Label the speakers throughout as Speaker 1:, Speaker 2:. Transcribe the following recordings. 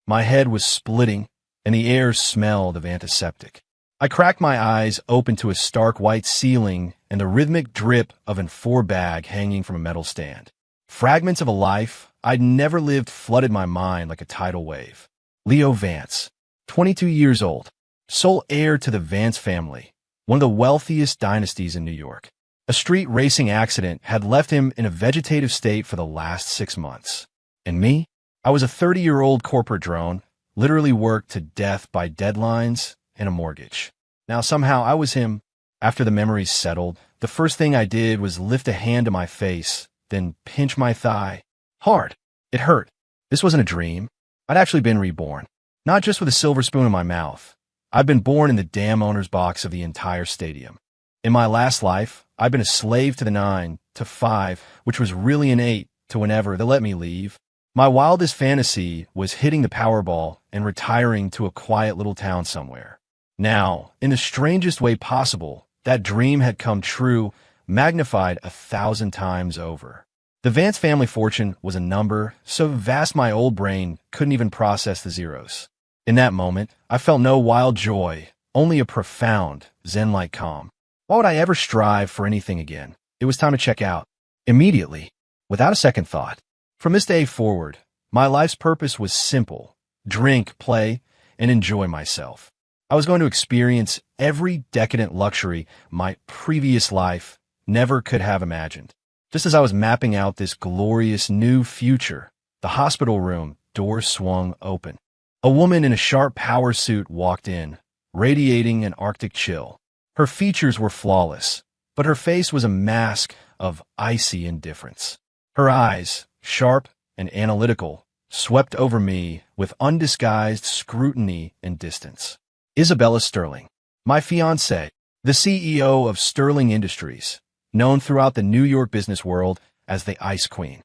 Speaker 1: My head was splitting, and the air smelled of antiseptic. I cracked my eyes open to a stark white ceiling and the rhythmic drip of an A4 bag hanging from a metal stand. Fragments of a life I'd never lived flooded my mind like a tidal wave. Leo Vance, 22 years old, sole heir to the Vance family, one of the wealthiest dynasties in New York. A street racing accident had left him in a vegetative state for the last 6 months. And me? I was a 30-year-old corporate drone, literally worked to death by deadlines and a mortgage. Now somehow I was him. After the memories settled, the first thing I did was lift a hand to my face, then pinch my thigh. Hard. It hurt. This wasn't a dream. I'd actually been reborn. Not just with a silver spoon in my mouth. I'd been born in the damn owner's box of the entire stadium. In my last life, I'd been a slave to the 9 to 5, which was really an 8 to whenever they let me leave. My wildest fantasy was hitting the Powerball and retiring to a quiet little town somewhere. Now, in the strangest way possible, that dream had come true, magnified 1,000 times over. The Vance family fortune was a number so vast my old brain couldn't even process the zeros. In that moment, I felt no wild joy, only a profound, zen-like calm. Why would I ever strive for anything again? It was time to check out. Immediately, without a second thought. From this day forward, my life's purpose was simple: drink, play, and enjoy myself. I was going to experience every decadent luxury my previous life never could have imagined. Just as I was mapping out this glorious new future, the hospital room door swung open. A woman in a sharp power suit walked in, radiating an Arctic chill. Her features were flawless, but her face was a mask of icy indifference. Her eyes, sharp and analytical, swept over me with undisguised scrutiny and distance. Isabella Sterling, my fiancée, the CEO of Sterling Industries, known throughout the New York business world as the Ice Queen.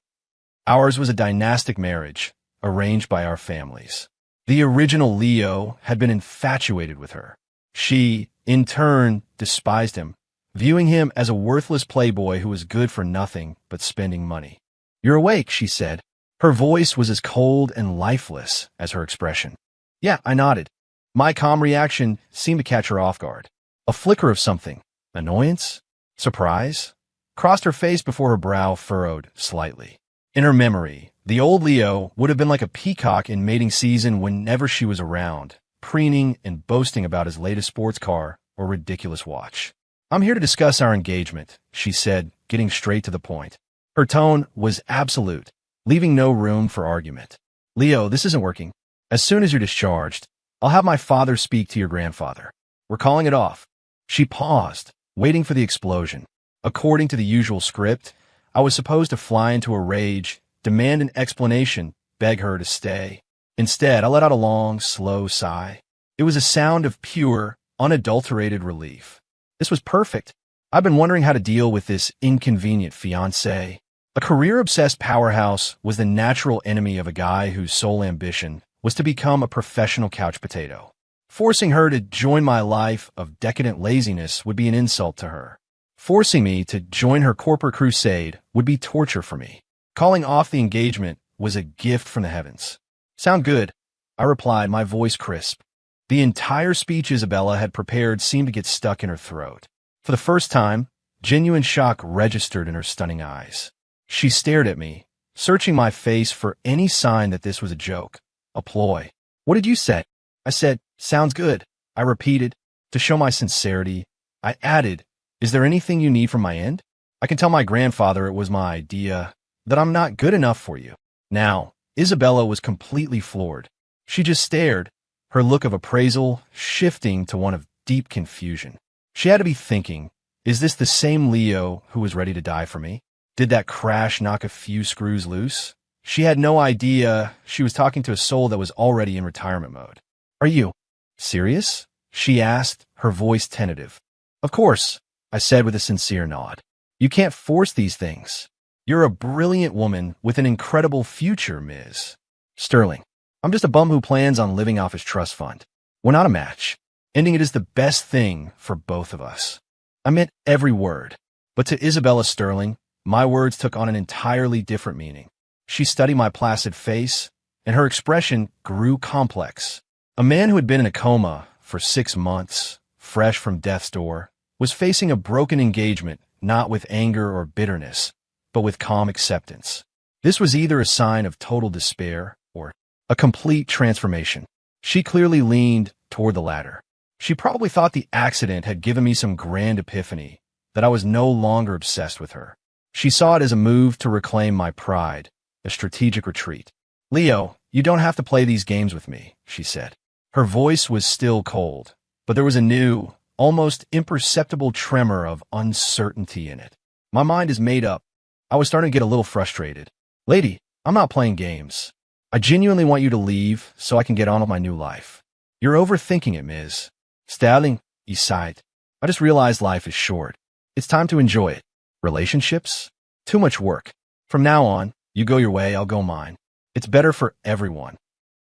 Speaker 1: Ours was a dynastic marriage, arranged by our families. The original Leo had been infatuated with her. She, in turn, despised him, viewing him as a worthless playboy who was good for nothing but spending money. "You're awake," she said. Her voice was as cold and lifeless as her expression. Yeah, I nodded. My calm reaction seemed to catch her off guard. A flicker of something, annoyance, surprise, crossed her face before her brow furrowed slightly. In her memory, the old Leo would have been like a peacock in mating season whenever she was around, preening and boasting about his latest sports car or ridiculous watch. "I'm here to discuss our engagement," she said, getting straight to the point. Her tone was absolute, leaving no room for argument. "Leo, this isn't working. As soon as you're discharged, I'll have my father speak to your grandfather. We're calling it off." She paused, waiting for the explosion. According to the usual script, I was supposed to fly into a rage, demand an explanation, beg her to stay. Instead, I let out a long, slow sigh. It was a sound of pure, unadulterated relief. This was perfect. I've been wondering how to deal with this inconvenient fiancé. A career-obsessed powerhouse was the natural enemy of a guy whose sole ambition was to become a professional couch potato. Forcing her to join my life of decadent laziness would be an insult to her. Forcing me to join her corporate crusade would be torture for me. Calling off the engagement was a gift from the heavens. "Sound good," I replied, my voice crisp. The entire speech Isabella had prepared seemed to get stuck in her throat. For the first time, genuine shock registered in her stunning eyes. She stared at me, searching my face for any sign that this was a joke, a ploy. "What did you say?" I said, "Sounds good." I repeated. To show my sincerity, I added, "Is there anything you need from my end? I can tell my grandfather it was my idea, that I'm not good enough for you." Now, Isabella was completely floored. She just stared, her look of appraisal shifting to one of deep confusion. She had to be thinking, is this the same Leo who was ready to die for me? Did that crash knock a few screws loose? She had no idea she was talking to a soul that was already in retirement mode. "Are you serious?" she asked, her voice tentative. "Of course," I said with a sincere nod. "You can't force these things. You're a brilliant woman with an incredible future, Ms. Sterling. I'm just a bum who plans on living off his trust fund. We're not a match. Ending it is the best thing for both of us." I meant every word. But to Isabella Sterling, my words took on an entirely different meaning. She studied my placid face, and her expression grew complex. A man who had been in a coma for 6 months, fresh from death's door, was facing a broken engagement not with anger or bitterness, but with calm acceptance. This was either a sign of total despair or a complete transformation. She clearly leaned toward the latter. She probably thought the accident had given me some grand epiphany, that I was no longer obsessed with her. She saw it as a move to reclaim my pride, a strategic retreat. "Leo, you don't have to play these games with me," she said. Her voice was still cold, but there was a new, almost imperceptible tremor of uncertainty in it. "My mind is made up." I was starting to get a little frustrated. "Lady, I'm not playing games. I genuinely want you to leave so I can get on with my new life." "You're overthinking it, Ms. Sterling," he sighed. "I just realized life is short. It's time to enjoy it. Relationships? Too much work. From now on, you go your way, I'll go mine. It's better for everyone."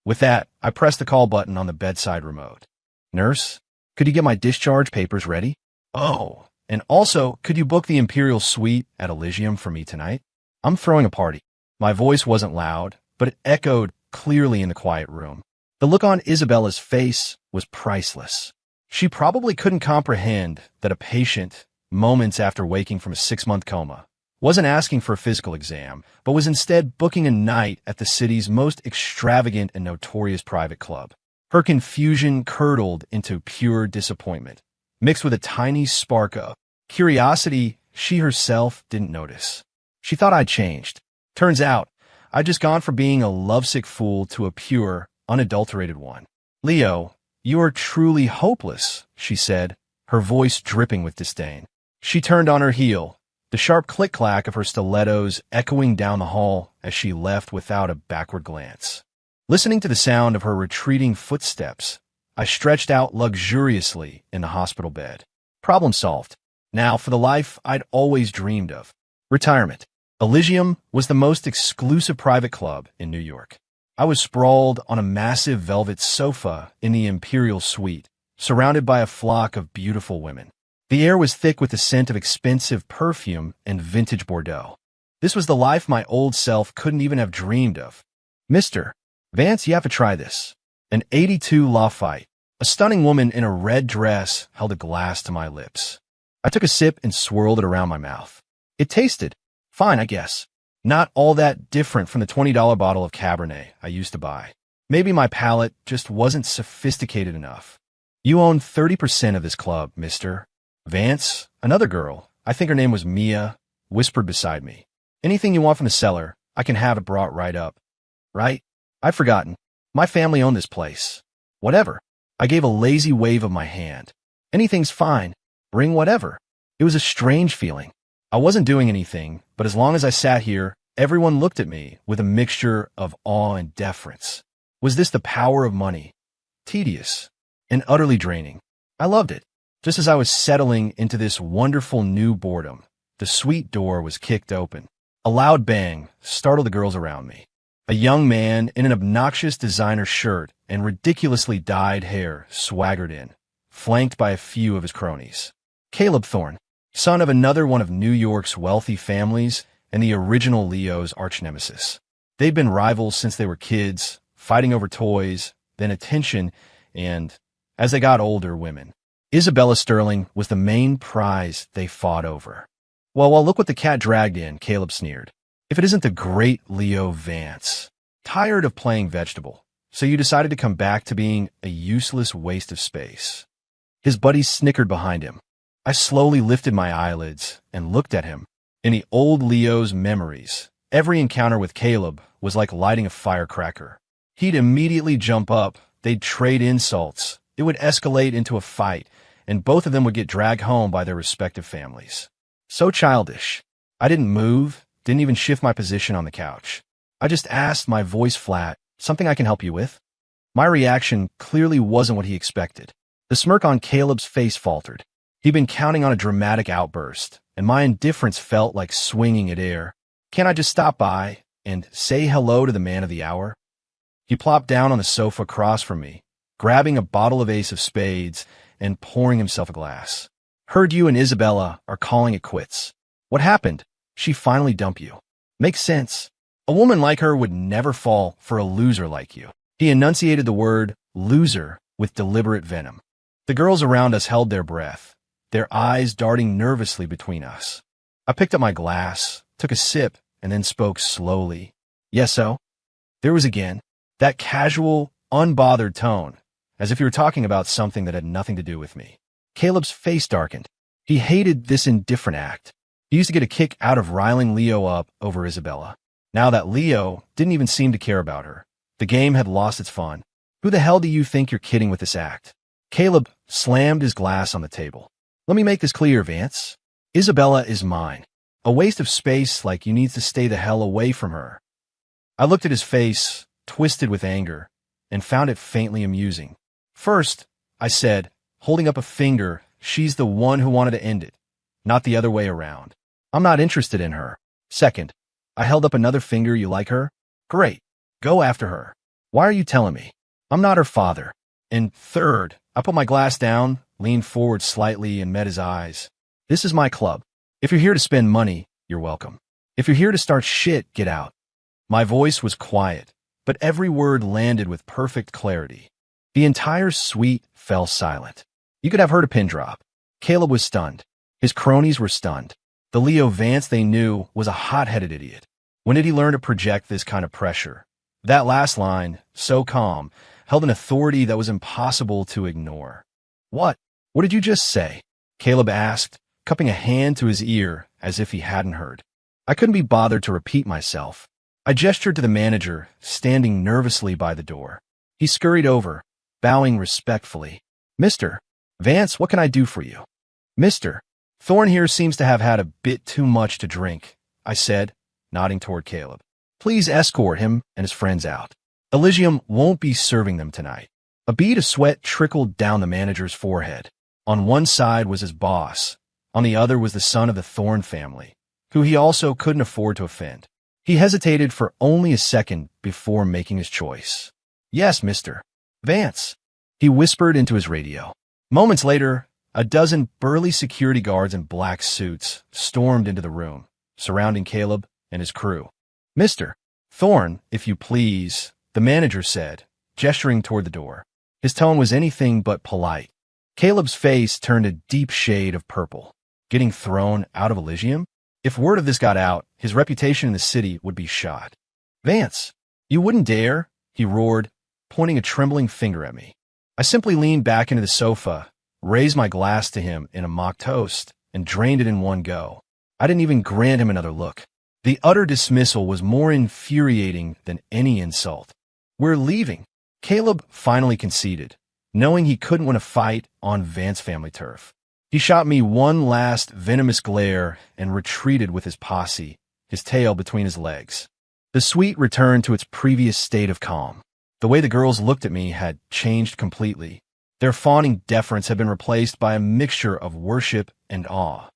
Speaker 1: With that, I pressed the call button on the bedside remote. "Nurse, could you get my discharge papers ready? Oh, and also, could you book the Imperial Suite at Elysium for me tonight? I'm throwing a party." My voice wasn't loud, but it echoed clearly in the quiet room. The look on Isabella's face was priceless. She probably couldn't comprehend that a patient, moments after waking from a 6-month coma, wasn't asking for a physical exam, but was instead booking a night at the city's most extravagant and notorious private club. Her confusion curdled into pure disappointment, mixed with a tiny spark of curiosity she herself didn't notice. She thought I'd changed. Turns out, I'd just gone from being a lovesick fool to a pure, unadulterated one. "Leo, you are truly hopeless," she said, her voice dripping with disdain. She turned on her heel, the sharp click-clack of her stilettos echoing down the hall as she left without a backward glance. Listening to the sound of her retreating footsteps, I stretched out luxuriously in the hospital bed. Problem solved. Now for the life I'd always dreamed of. Retirement. Elysium was the most exclusive private club in New York. I was sprawled on a massive velvet sofa in the Imperial Suite, surrounded by a flock of beautiful women. The air was thick with the scent of expensive perfume and vintage Bordeaux. This was the life my old self couldn't even have dreamed of. "Mr. Vance, you have to try this." An 82 Lafayette, a stunning woman in a red dress, held a glass to my lips. I took a sip and swirled it around my mouth. It tasted fine, I guess. Not all that different from the $20 bottle of Cabernet I used to buy. Maybe my palate just wasn't sophisticated enough. "You own 30% of this club, Mr. Vance." Another girl, I think her name was Mia, whispered beside me. "Anything you want from the cellar, I can have it brought right up." "Right? I'd forgotten. My family owned this place." "Whatever." I gave a lazy wave of my hand. "Anything's fine. Bring whatever." It was a strange feeling. I wasn't doing anything, but as long as I sat here, everyone looked at me with a mixture of awe and deference. Was this the power of money? Tedious and utterly draining. I loved it. Just as I was settling into this wonderful new boredom, the suite door was kicked open. A loud bang startled the girls around me. A young man in an obnoxious designer shirt and ridiculously dyed hair swaggered in, flanked by a few of his cronies. Caleb Thorne, son of another one of New York's wealthy families and the original Leo's arch-nemesis. They'd been rivals since they were kids, fighting over toys, then attention, and, as they got older, women. Isabella Sterling was the main prize they fought over. Well, look what the cat dragged in," Caleb sneered. "If it isn't the great Leo Vance. Tired of playing vegetable, so you decided to come back to being a useless waste of space." His buddies snickered behind him. I slowly lifted my eyelids and looked at him. In the old Leo's memories, every encounter with Caleb was like lighting a firecracker. He'd immediately jump up, they'd trade insults, it would escalate into a fight, and both of them would get dragged home by their respective families. So childish. I didn't move, didn't even shift my position on the couch. I just asked, my voice flat, "Something I can help you with?" My reaction clearly wasn't what he expected. The smirk on Caleb's face faltered. He'd been counting on a dramatic outburst, and my indifference felt like swinging at air. "Can't I just stop by and say hello to the man of the hour?" He plopped down on the sofa across from me, grabbing a bottle of Ace of Spades and pouring himself a glass. "Heard you and Isabella are calling it quits. What happened? She finally dumped you." "Makes sense. A woman like her would never fall for a loser like you. He enunciated the word loser with deliberate venom. The girls around us held their breath, their eyes darting nervously between us. I picked up my glass, took a sip, and then spoke slowly. Yes, so? There was again that casual, unbothered tone, as if you were talking about something that had nothing to do with me. Caleb's face darkened. He hated this indifferent act. He used to get a kick out of riling Leo up over Isabella. Now that Leo didn't even seem to care about her, the game had lost its fun. Who the hell do you think you're kidding with this act? Caleb slammed his glass on the table. Let me make this clear, Vance. Isabella is mine. A waste of space like you need to stay the hell away from her. I looked at his face, twisted with anger, and found it faintly amusing. First, I said, holding up a finger, she's the one who wanted to end it, not the other way around. I'm not interested in her. Second, I held up another finger. You like her? Great. Go after her. Why are you telling me? I'm not her father. And third, I put my glass down, leaned forward slightly, and met his eyes. This is my club. If you're here to spend money, you're welcome. If you're here to start shit, get out. My voice was quiet, but every word landed with perfect clarity. The entire suite fell silent. You could have heard a pin drop. Caleb was stunned. His cronies were stunned. The Leo Vance they knew was a hot-headed idiot. When did he learn to project this kind of pressure? That last line, so calm, held an authority that was impossible to ignore. What? What did you just say? Caleb asked, cupping a hand to his ear as if he hadn't heard. I couldn't be bothered to repeat myself. I gestured to the manager, standing nervously by the door. He scurried over, bowing respectfully. Mr. Vance, what can I do for you? Mr. Thorne here seems to have had a bit too much to drink, I said, nodding toward Caleb. Please escort him and his friends out. Elysium won't be serving them tonight. A bead of sweat trickled down the manager's forehead. On one side was his boss. On the other was the son of the Thorne family, who he also couldn't afford to offend. He hesitated for only a second before making his choice. Yes, Mr. Vance, he whispered into his radio. Moments later, a dozen burly security guards in black suits stormed into the room, surrounding Caleb and his crew. Mr. Thorne, if you please, the manager said, gesturing toward the door. His tone was anything but polite. Caleb's face turned a deep shade of purple. Getting thrown out of Elysium? If word of this got out, his reputation in the city would be shot. Vance, you wouldn't dare, he roared, pointing a trembling finger at me. I simply leaned back into the sofa, raised my glass to him in a mock toast, and drained it in one go. I didn't even grant him another look. The utter dismissal was more infuriating than any insult. We're leaving. Caleb finally conceded, knowing he couldn't win a fight on Vance family turf. He shot me one last venomous glare and retreated with his posse, his tail between his legs. The suite returned to its previous state of calm. The way the girls looked at me had changed completely. Their fawning deference had been replaced by a mixture of worship and awe.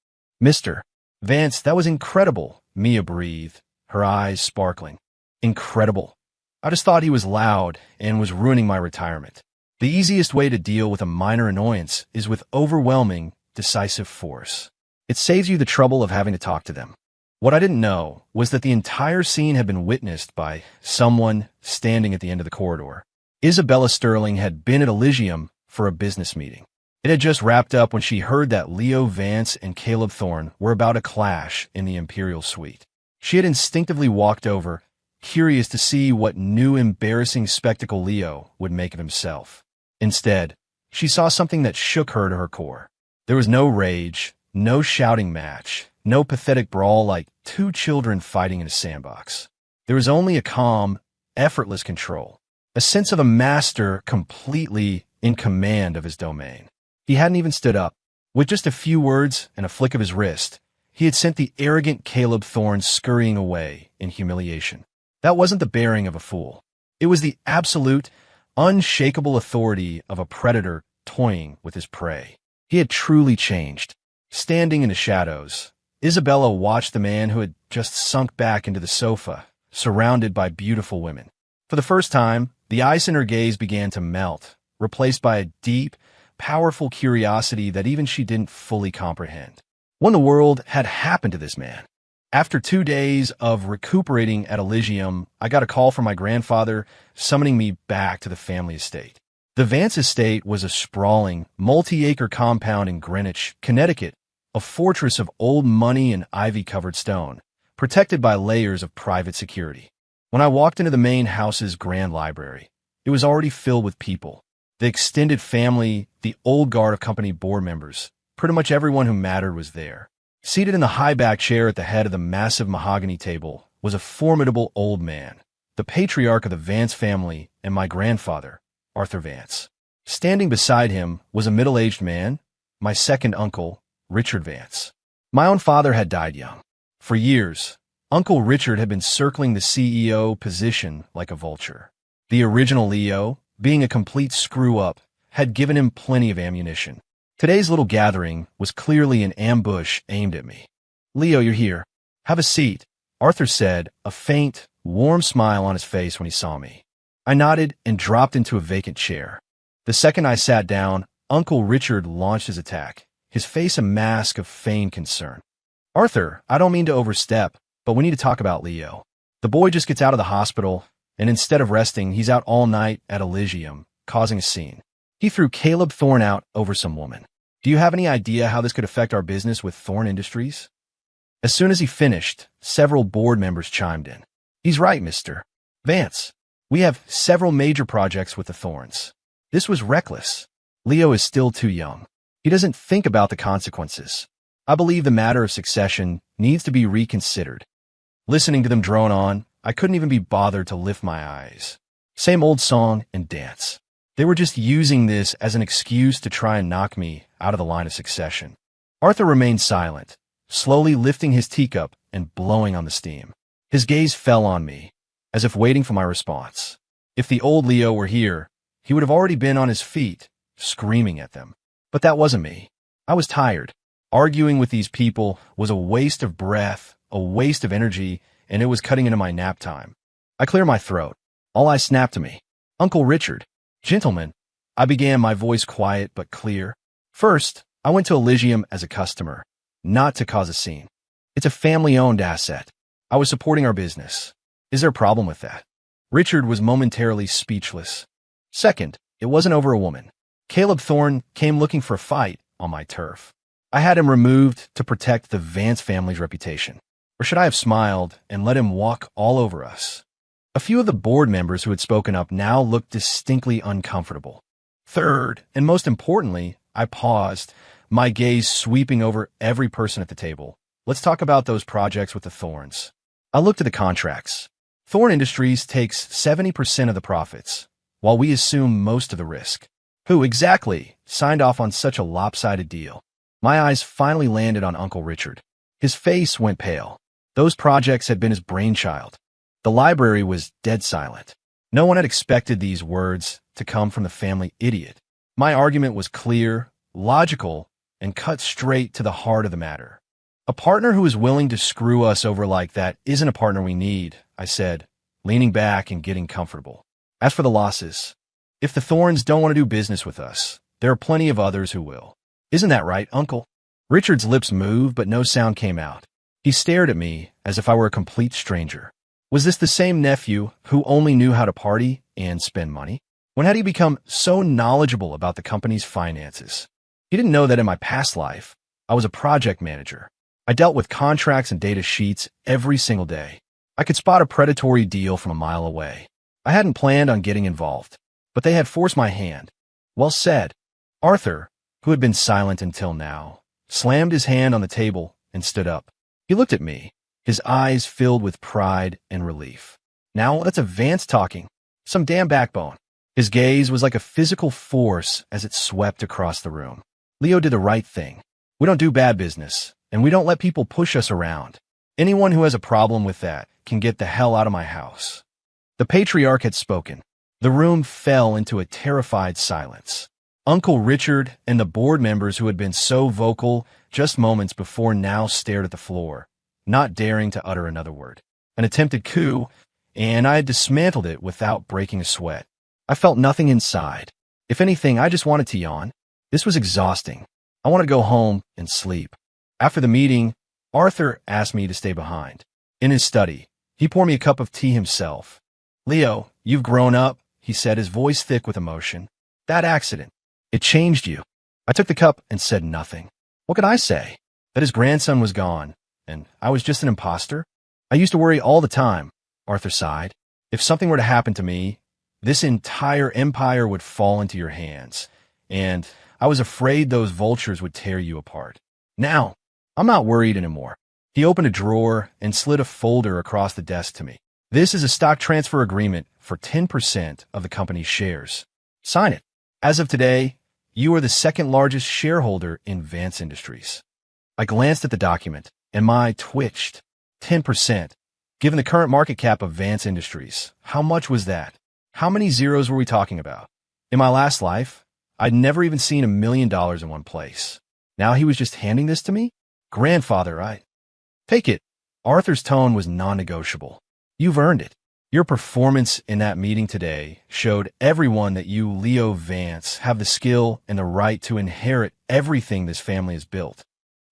Speaker 1: Mr. Vance, that was incredible, Mia breathed, her eyes sparkling. Incredible. I just thought he was loud and was ruining my retirement. The easiest way to deal with a minor annoyance is with overwhelming, decisive force. It saves you the trouble of having to talk to them. What I didn't know was that the entire scene had been witnessed by someone standing at the end of the corridor. Isabella Sterling had been at Elysium for a business meeting. It had just wrapped up when she heard that Leo Vance and Caleb Thorne were about to clash in the Imperial Suite. She had instinctively walked over, curious to see what new embarrassing spectacle Leo would make of himself. Instead, she saw something that shook her to her core. There was no rage, no shouting match, no pathetic brawl like two children fighting in a sandbox. There was only a calm, effortless control, a sense of a master completely in command of his domain. He hadn't even stood up. With just a few words and a flick of his wrist, he had sent the arrogant Caleb Thorne scurrying away in humiliation. That wasn't the bearing of a fool. It was the absolute, unshakable authority of a predator toying with his prey. He had truly changed. Standing in the shadows, Isabella watched the man who had just sunk back into the sofa, surrounded by beautiful women. For the first time, the ice in her gaze began to melt, replaced by a deep, powerful curiosity that even she didn't fully comprehend. What in the world had happened to this man? After 2 days of recuperating at Elysium, I got a call from my grandfather summoning me back to the family estate. The Vance estate was a sprawling, multi-acre compound in Greenwich, Connecticut, a fortress of old money and ivy-covered stone, protected by layers of private security. When I walked into the main house's grand library, it was already filled with people. The extended family, the old guard of company board members, pretty much everyone who mattered was there. Seated in the high-back chair at the head of the massive mahogany table was a formidable old man, the patriarch of the Vance family and my grandfather, Arthur Vance. Standing beside him was a middle-aged man, my second uncle, Richard Vance. My own father had died young. For years, Uncle Richard had been circling the CEO position like a vulture. The original Leo, being a complete screw-up, had given him plenty of ammunition. Today's little gathering was clearly an ambush aimed at me. "Leo, you're here. Have a seat," Arthur said, a faint, warm smile on his face when he saw me. I nodded and dropped into a vacant chair. The second I sat down, Uncle Richard launched his attack, his face a mask of feigned concern. "Arthur, I don't mean to overstep, but we need to talk about Leo. The boy just gets out of the hospital, and instead of resting, he's out all night at Elysium, causing a scene. He threw Caleb Thorne out over some woman. Do you have any idea how this could affect our business with Thorne Industries?" As soon as he finished, several board members chimed in. "He's right, Mr. Vance. We have several major projects with the Thornes. This was reckless. Leo is still too young. He doesn't think about the consequences. I believe the matter of succession needs to be reconsidered." Listening to them drone on, I couldn't even be bothered to lift my eyes. Same old song and dance. They were just using this as an excuse to try and knock me out of the line of succession. Arthur remained silent, slowly lifting his teacup and blowing on the steam. His gaze fell on me, as if waiting for my response. If the old Leo were here, he would have already been on his feet, screaming at them. But that wasn't me. I was tired. Arguing with these people was a waste of breath, a waste of energy, and it was cutting into my nap time. I cleared my throat. All eyes snapped to me. "Uncle Richard. Gentlemen," I began, my voice quiet but clear. "First, I went to Elysium as a customer, not to cause a scene. It's a family-owned asset. I was supporting our business. Is there a problem with that?" Richard was momentarily speechless. "Second, it wasn't over a woman. Caleb Thorne came looking for a fight on my turf. I had him removed to protect the Vance family's reputation. Or should I have smiled and let him walk all over us?" A few of the board members who had spoken up now looked distinctly uncomfortable. Third, and most importantly, I paused, my gaze sweeping over every person at the table. "Let's talk about those projects with the Thornes." I looked at the contracts. Thorne Industries takes 70% of the profits, while we assume most of the risk. Who exactly signed off on such a lopsided deal? My eyes finally landed on Uncle Richard. His face went pale. Those projects had been his brainchild. The library was dead silent. No one had expected these words to come from the family idiot. My argument was clear, logical, and cut straight to the heart of the matter. "A partner who is willing to screw us over like that isn't a partner we need," I said, leaning back and getting comfortable. "As for the losses, if the Thornes don't want to do business with us, there are plenty of others who will. Isn't that right, Uncle?" Richard's lips moved, but no sound came out. He stared at me as if I were a complete stranger. Was this the same nephew who only knew how to party and spend money? When had he become so knowledgeable about the company's finances? He didn't know that in my past life, I was a project manager. I dealt with contracts and data sheets every single day. I could spot a predatory deal from a mile away. I hadn't planned on getting involved, but they had forced my hand. "Well said." Arthur, who had been silent until now, slammed his hand on the table and stood up. He looked at me, his eyes filled with pride and relief. "Now that's a Vance talking. Some damn backbone." His gaze was like a physical force as it swept across the room. "Leo did the right thing. We don't do bad business, and we don't let people push us around. Anyone who has a problem with that can get the hell out of my house." The patriarch had spoken. The room fell into a terrified silence. Uncle Richard and the board members who had been so vocal just moments before now stared at the floor, not daring to utter another word. An attempted coup, and I had dismantled it without breaking a sweat. I felt nothing inside. If anything, I just wanted to yawn. This was exhausting. I wanted to go home and sleep. After the meeting, Arthur asked me to stay behind. In his study, he poured me a cup of tea himself. Leo, you've grown up, he said, his voice thick with emotion. That accident, it changed you. I took the cup and said nothing. What could I say? That his grandson was gone, and I was just an imposter? I used to worry all the time, Arthur sighed. If something were to happen to me, this entire empire would fall into your hands, and I was afraid those vultures would tear you apart. Now, I'm not worried anymore. He opened a drawer and slid a folder across the desk to me. This is a stock transfer agreement for 10% of the company's shares. Sign it. As of today, you are the second largest shareholder in Vance Industries. I glanced at the document, and my eye twitched. 10%. Given the current market cap of Vance Industries, how much was that? How many zeros were we talking about? In my last life, I'd never even seen $1 million in one place. Now he was just handing this to me? Grandfather, Take it. Arthur's tone was non-negotiable. You've earned it. Your performance in that meeting today showed everyone that you, Leo Vance, have the skill and the right to inherit everything this family has built.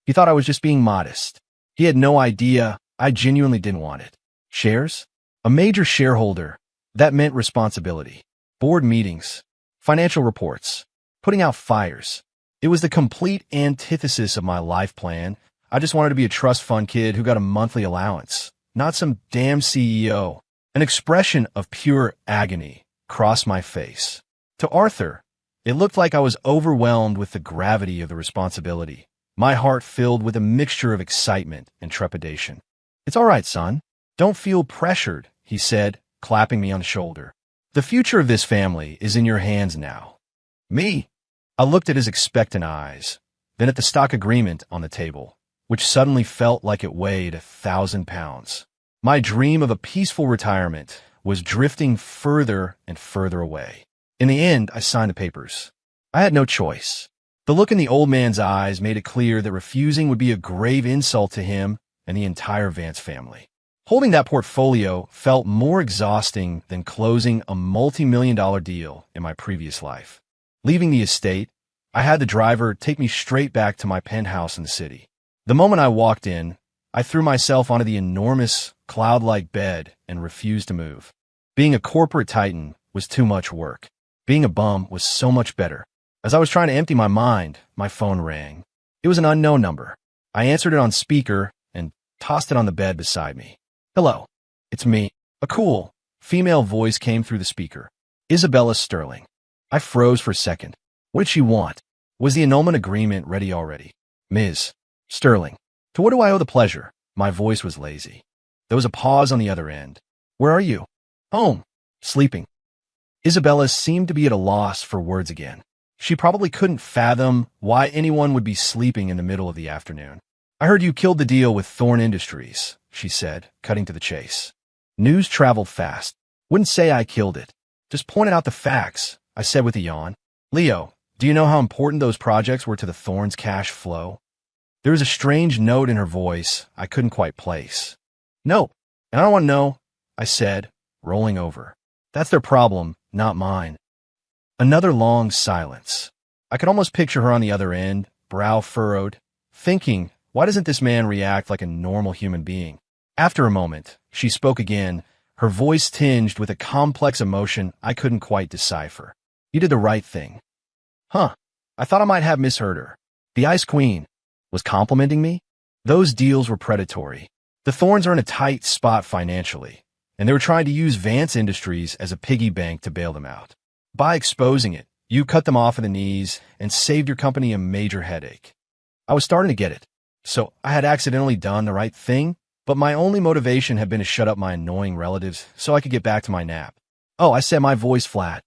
Speaker 1: He thought I was just being modest. He had no idea I genuinely didn't want it. Shares? A major shareholder. That meant responsibility. Board meetings. Financial reports. Putting out fires. It was the complete antithesis of my life plan. I just wanted to be a trust fund kid who got a monthly allowance, not some damn CEO. An expression of pure agony crossed my face. To Arthur, it looked like I was overwhelmed with the gravity of the responsibility, my heart filled with a mixture of excitement and trepidation. It's all right, son. Don't feel pressured, he said, clapping me on the shoulder. The future of this family is in your hands now. Me? I looked at his expectant eyes, then at the stock agreement on the table, which suddenly felt like it weighed 1,000 pounds. My dream of a peaceful retirement was drifting further and further away. In the end, I signed the papers. I had no choice. The look in the old man's eyes made it clear that refusing would be a grave insult to him and the entire Vance family. Holding that portfolio felt more exhausting than closing a multi-million-dollar deal in my previous life. Leaving the estate, I had the driver take me straight back to my penthouse in the city. The moment I walked in, I threw myself onto the enormous, cloud-like bed and refused to move. Being a corporate titan was too much work. Being a bum was so much better. As I was trying to empty my mind, my phone rang. It was an unknown number. I answered it on speaker and tossed it on the bed beside me. Hello, it's me. A cool, female voice came through the speaker. Isabella Sterling. I froze for a second. What did she want? Was the annulment agreement ready already? Ms. Sterling. To what do I owe the pleasure? My voice was lazy. There was a pause on the other end. Where are you? Home. Sleeping. Isabella seemed to be at a loss for words again. She probably couldn't fathom why anyone would be sleeping in the middle of the afternoon. I heard you killed the deal with Thorn Industries, she said, cutting to the chase. News traveled fast. Wouldn't say I killed it. Just pointed out the facts, I said with a yawn. Leo, do you know how important those projects were to the Thorn's cash flow? There was a strange note in her voice I couldn't quite place. No, and I don't want to know, I said, rolling over. That's their problem, not mine. Another long silence. I could almost picture her on the other end, brow furrowed, thinking, why doesn't this man react like a normal human being? After a moment, she spoke again, her voice tinged with a complex emotion I couldn't quite decipher. You did the right thing. Huh, I thought I might have misheard her. The Ice Queen was complimenting me? Those deals were predatory. The Thorns are in a tight spot financially, and they were trying to use Vance Industries as a piggy bank to bail them out. By exposing it, you cut them off at the knees and saved your company a major headache. I was starting to get it. So I had accidentally done the right thing, but my only motivation had been to shut up my annoying relatives so I could get back to my nap. Oh, I said, my voice flat.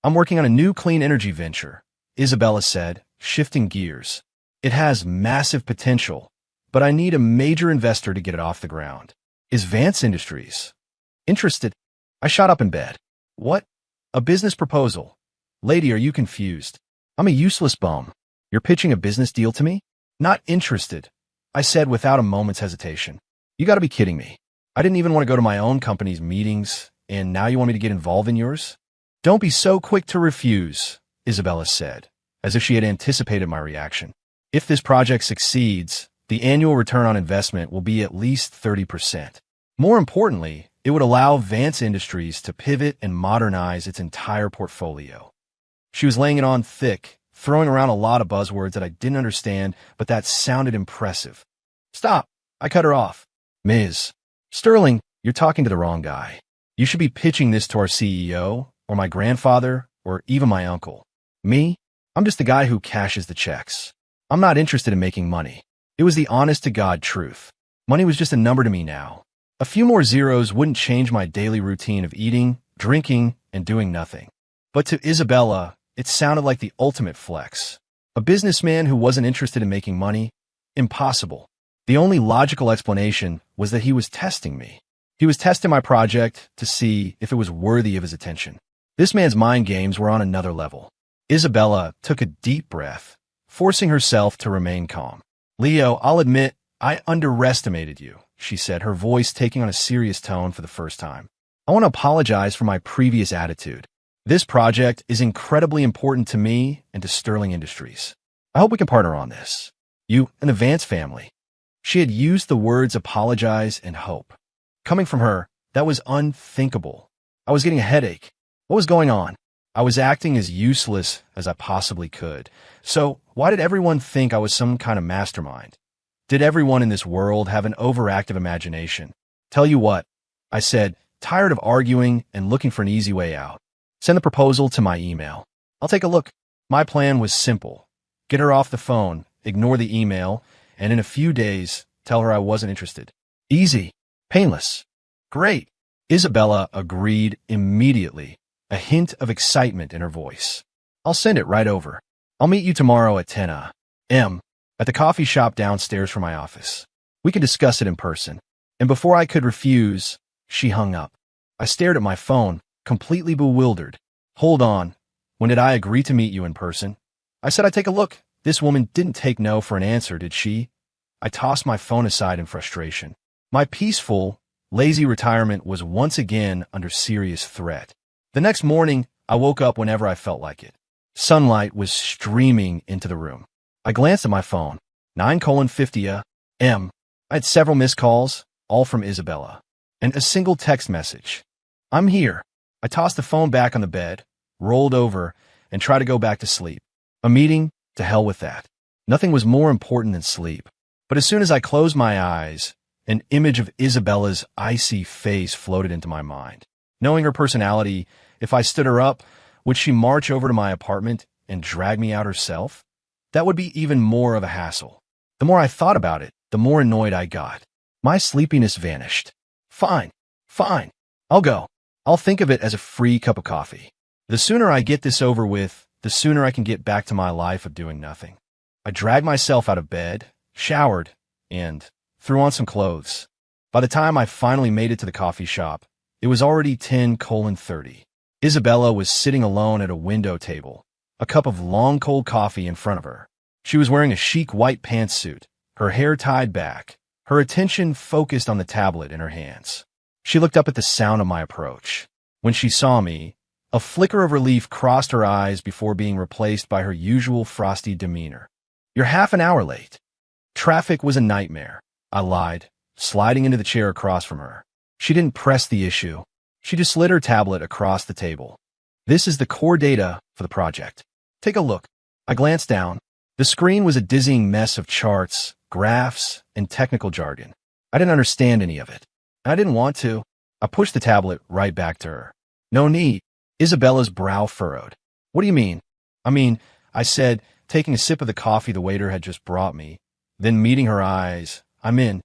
Speaker 1: I'm working on a new clean energy venture, Isabella said, shifting gears. It has massive potential, but I need a major investor to get it off the ground. Is Vance Industries interested? I shot up in bed. What? A business proposal? Lady, are you confused? I'm a useless bum. You're pitching a business deal to me? Not interested, I said without a moment's hesitation. You gotta be kidding me. I didn't even want to go to my own company's meetings, and now you want me to get involved in yours? Don't be so quick to refuse, Isabella said, as if she had anticipated my reaction. If this project succeeds, The annual return on investment will be at least 30%. More importantly, it would allow Vance Industries to pivot and modernize its entire portfolio. She was laying it on thick, throwing around a lot of buzzwords that I didn't understand, but that sounded impressive. Stop! I cut her off. Ms. Sterling, you're talking to the wrong guy. You should be pitching this to our CEO, or my grandfather, or even my uncle. Me? I'm just the guy who cashes the checks. I'm not interested in making money. It was the honest-to-God truth. Money was just a number to me now. A few more zeros wouldn't change my daily routine of eating, drinking, and doing nothing. But to Isabella, it sounded like the ultimate flex. A businessman who wasn't interested in making money? Impossible. The only logical explanation was that he was testing me. He was testing my project to see if it was worthy of his attention. This man's mind games were on another level. Isabella took a deep breath, forcing herself to remain calm. Leo, I'll admit, I underestimated you, she said, her voice taking on a serious tone for the first time. I want to apologize for my previous attitude. This project is incredibly important to me and to Sterling Industries. I hope we can partner on this. You and the Vance family. She had used the words apologize and hope. Coming from her, that was unthinkable. I was getting a headache. What was going on? I was acting as useless as I possibly could. So why did everyone think I was some kind of mastermind? Did everyone in this world have an overactive imagination? Tell you what, I said, tired of arguing and looking for an easy way out. Send the proposal to my email. I'll take a look. My plan was simple. Get her off the phone, ignore the email, and in a few days, tell her I wasn't interested. Easy. Painless. Great. Isabella agreed immediately, a hint of excitement in her voice. I'll send it right over. I'll meet you tomorrow at 10 a.m. at the coffee shop downstairs from my office. We can discuss it in person. And before I could refuse, she hung up. I stared at my phone, completely bewildered. Hold on. When did I agree to meet you in person? I said I'd take a look. This woman didn't take no for an answer, did she? I tossed my phone aside in frustration. My peaceful, lazy retirement was once again under serious threat. The next morning, I woke up whenever I felt like it. Sunlight was streaming into the room. I glanced at my phone. 9:50 a.m. I had several missed calls, all from Isabella, and a single text message. I'm here. I tossed the phone back on the bed, rolled over, and tried to go back to sleep. A meeting? To hell with that. Nothing was more important than sleep. But as soon as I closed my eyes, an image of Isabella's icy face floated into my mind. Knowing her personality, if I stood her up, would she march over to my apartment and drag me out herself? That would be even more of a hassle. The more I thought about it, the more annoyed I got. My sleepiness vanished. Fine. I'll go. I'll think of it as a free cup of coffee. The sooner I get this over with, the sooner I can get back to my life of doing nothing. I dragged myself out of bed, showered, and threw on some clothes. By the time I finally made it to the coffee shop, it was already 10:30. Isabella was sitting alone at a window table, a cup of long cold coffee in front of her. She was wearing a chic white pantsuit, her hair tied back, her attention focused on the tablet in her hands. She looked up at the sound of my approach. When she saw me, a flicker of relief crossed her eyes before being replaced by her usual frosty demeanor. You're half an hour late. Traffic was a nightmare, I lied, sliding into the chair across from her. She didn't press the issue. She just slid her tablet across the table. This is the core data for the project. Take a look. I glanced down. The screen was a dizzying mess of charts, graphs, and technical jargon. I didn't understand any of it. I didn't want to. I pushed the tablet right back to her. No need. Isabella's brow furrowed. What do you mean? I said, taking a sip of the coffee the waiter had just brought me. Then meeting her eyes, I'm in.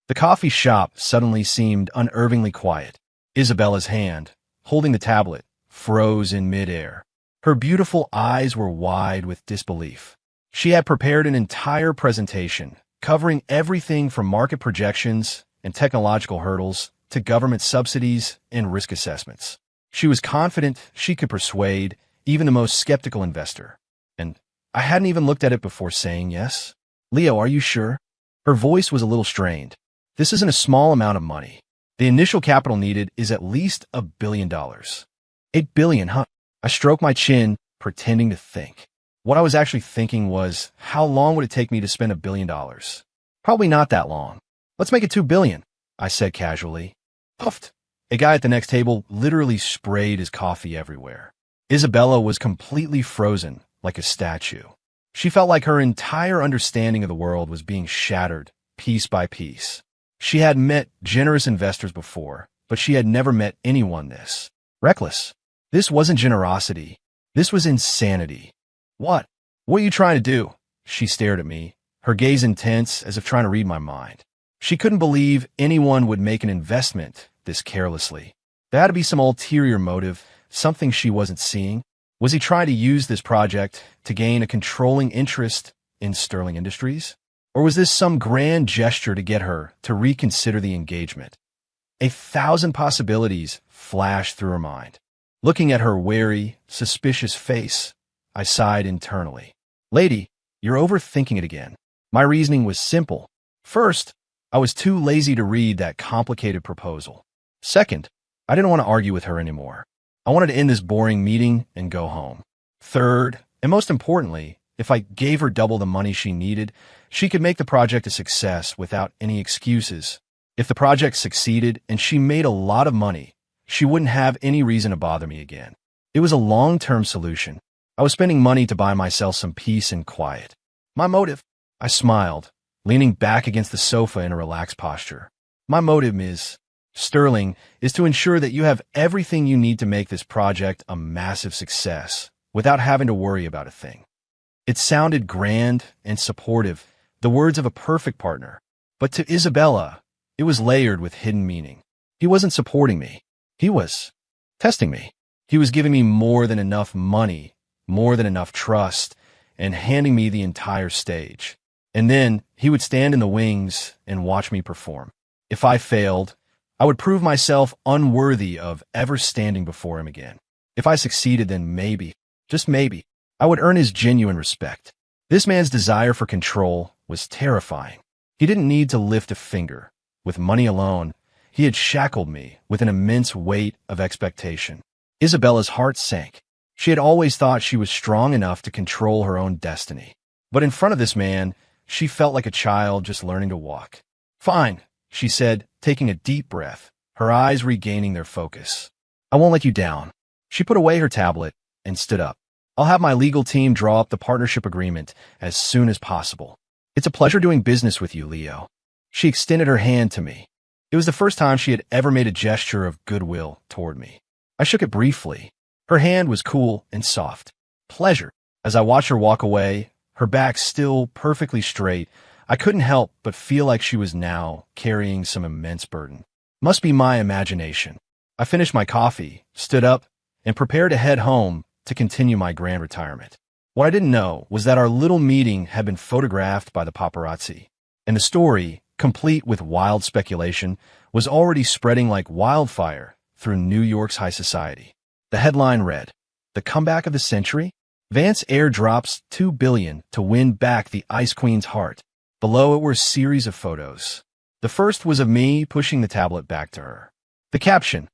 Speaker 1: The coffee shop suddenly seemed unnervingly quiet. Isabella's hand, holding the tablet, froze in midair. Her beautiful eyes were wide with disbelief. She had prepared an entire presentation, covering everything from market projections and technological hurdles to government subsidies and risk assessments. She was confident she could persuade even the most skeptical investor. And I hadn't even looked at it before saying yes. Leo, are you sure? Her voice was a little strained. This isn't a small amount of money. The initial capital needed is at least $1 billion. $8 billion, huh? I stroked my chin, pretending to think. What I was actually thinking was, how long would it take me to spend $1 billion? Probably not that long. Let's make it 2 billion, I said casually. Puffed. A guy at the next table literally sprayed his coffee everywhere. Isabella was completely frozen, like a statue. She felt like her entire understanding of the world was being shattered, piece by piece. She had met generous investors before, but she had never met anyone this reckless. This wasn't generosity. This was insanity. What? What are you trying to do? She stared at me, her gaze intense as if trying to read my mind. She couldn't believe anyone would make an investment this carelessly. There had to be some ulterior motive, something she wasn't seeing. Was he trying to use this project to gain a controlling interest in Sterling Industries? Or was this some grand gesture to get her to reconsider the engagement? 1,000 possibilities flashed through her mind. Looking at her wary, suspicious face, I sighed internally. Lady, you're overthinking it again. My reasoning was simple. First, I was too lazy to read that complicated proposal. Second, I didn't want to argue with her anymore. I wanted to end this boring meeting and go home. Third, and most importantly, if I gave her double the money she needed, she could make the project a success without any excuses. If the project succeeded and she made a lot of money, she wouldn't have any reason to bother me again. It was a long-term solution. I was spending money to buy myself some peace and quiet. My motive? I smiled, leaning back against the sofa in a relaxed posture. My motive, Ms. Sterling, is to ensure that you have everything you need to make this project a massive success without having to worry about a thing. It sounded grand and supportive, the words of a perfect partner. But to Isabella, it was layered with hidden meaning. He wasn't supporting me. He was testing me. He was giving me more than enough money, more than enough trust, and handing me the entire stage. And then he would stand in the wings and watch me perform. If I failed, I would prove myself unworthy of ever standing before him again. If I succeeded, then maybe, just maybe, I would earn his genuine respect. This man's desire for control was terrifying. He didn't need to lift a finger. With money alone, he had shackled me with an immense weight of expectation. Isabella's heart sank. She had always thought she was strong enough to control her own destiny. But in front of this man, she felt like a child just learning to walk. Fine, she said, taking a deep breath, her eyes regaining their focus. I won't let you down. She put away her tablet and stood up. I'll have my legal team draw up the partnership agreement as soon as possible. It's a pleasure doing business with you, Leo. She extended her hand to me. It was the first time she had ever made a gesture of goodwill toward me. I shook it briefly. Her hand was cool and soft. Pleasure. As I watched her walk away, her back still perfectly straight, I couldn't help but feel like she was now carrying some immense burden. Must be my imagination. I finished my coffee, stood up, and prepared to head home to continue my grand retirement. What I didn't know was that our little meeting had been photographed by the paparazzi, and the story, complete with wild speculation, was already spreading like wildfire through New York's high society. The headline read, "The Comeback of the Century? Vance airdrops $2 billion to win back the Ice Queen's heart." Below it were a series of photos. The first was of me pushing the tablet back to her. The caption,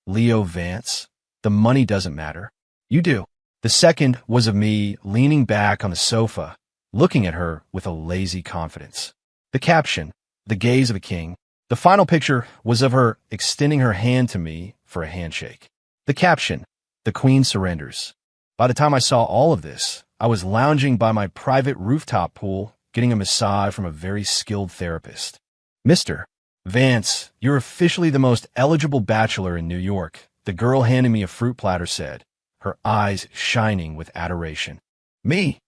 Speaker 1: "Leo Vance, the money doesn't matter. You do." The second was of me leaning back on the sofa, looking at her with a lazy confidence. The caption, "The gaze of a king." The final picture was of her extending her hand to me for a handshake. The caption, "The Queen surrenders." By the time I saw all of this, I was lounging by my private rooftop pool, getting a massage from a very skilled therapist. "Mr. Vance, you're officially the most eligible bachelor in New York," the girl handing me a fruit platter said, her eyes shining with adoration. Me?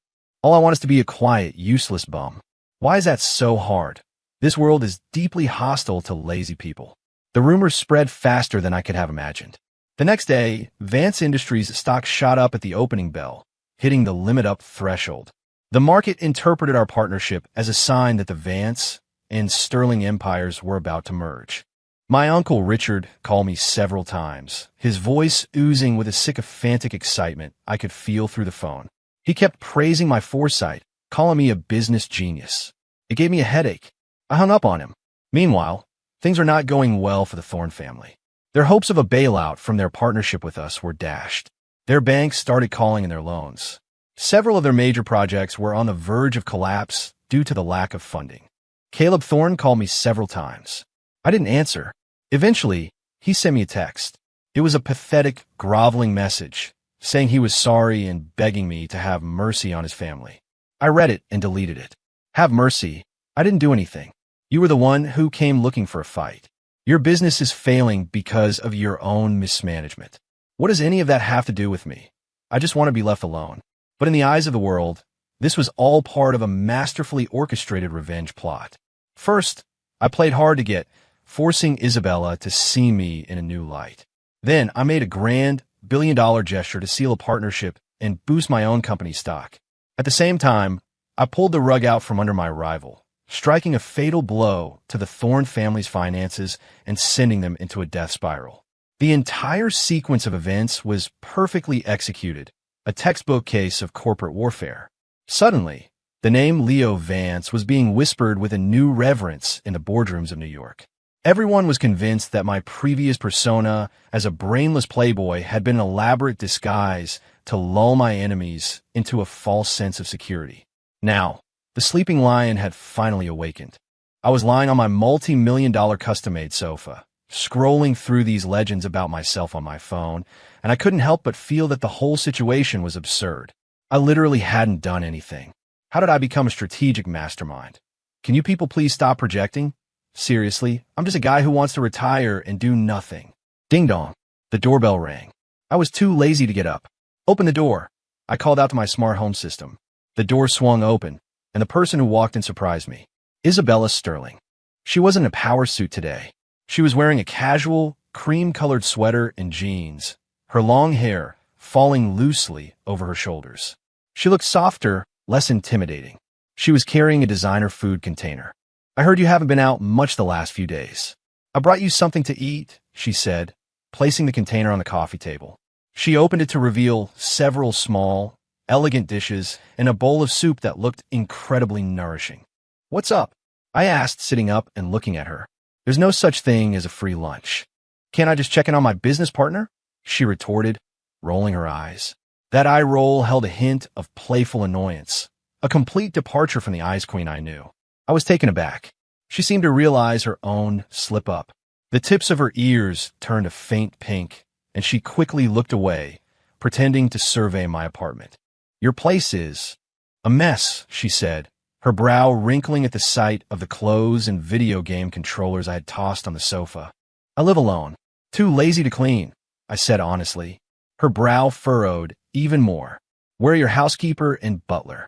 Speaker 1: All I want is to be a quiet, useless bum. Why is that so hard? This world is deeply hostile to lazy people. The rumors spread faster than I could have imagined. The next day, Vance Industries stock shot up at the opening bell, hitting the limit up threshold. The market interpreted our partnership as a sign that the Vance and Sterling empires were about to merge. My uncle Richard called me several times, his voice oozing with a sycophantic excitement I could feel through the phone. He kept praising my foresight, calling me a business genius. It gave me a headache. I hung up on him. Meanwhile, things are not going well for the Thorne family. Their hopes of a bailout from their partnership with us were dashed. Their banks started calling in their loans. Several of their major projects were on the verge of collapse due to the lack of funding. Caleb Thorne called me several times. I didn't answer. Eventually, he sent me a text. It was a pathetic, groveling message, saying he was sorry and begging me to have mercy on his family. I read it and deleted it. Have mercy? I didn't do anything. You were the one who came looking for a fight. Your business is failing because of your own mismanagement. What does any of that have to do with me? I just want to be left alone. But in the eyes of the world, this was all part of a masterfully orchestrated revenge plot. First, I played hard to get, forcing Isabella to see me in a new light. Then I made a grand, billion-dollar gesture to seal a partnership and boost my own company stock. At the same time, I pulled the rug out from under my rival, striking a fatal blow to the Thorne family's finances and sending them into a death spiral. The entire sequence of events was perfectly executed, a textbook case of corporate warfare. Suddenly, the name Leo Vance was being whispered with a new reverence in the boardrooms of New York. Everyone was convinced that my previous persona as a brainless playboy had been an elaborate disguise to lull my enemies into a false sense of security. Now, the sleeping lion had finally awakened. I was lying on my multi-million-dollar custom-made sofa, scrolling through these legends about myself on my phone, and I couldn't help but feel that the whole situation was absurd. I literally hadn't done anything. How did I become a strategic mastermind? Can you people please stop projecting? Seriously, I'm just a guy who wants to retire and do nothing. Ding dong. The doorbell rang. I was too lazy to get up. Open the door. I called out to my smart home system. The door swung open, and the person who walked in surprised me. Isabella Sterling. She wasn't in a power suit today. She was wearing a casual, cream-colored sweater and jeans, her long hair falling loosely over her shoulders. She looked softer, less intimidating. She was carrying a designer food container. I heard you haven't been out much the last few days. I brought you something to eat, she said, placing the container on the coffee table. She opened it to reveal several small, elegant dishes and a bowl of soup that looked incredibly nourishing. What's up? I asked, sitting up and looking at her. There's no such thing as a free lunch. Can't I just check in on my business partner? She retorted, rolling her eyes. That eye roll held a hint of playful annoyance, a complete departure from the ice queen I knew. I was taken aback. She seemed to realize her own slip-up. The tips of her ears turned a faint pink, and she quickly looked away, pretending to survey my apartment. Your place is a mess, she said, her brow wrinkling at the sight of the clothes and video game controllers I had tossed on the sofa. I live alone. Too lazy to clean, I said honestly. Her brow furrowed even more. Where are your housekeeper and butler?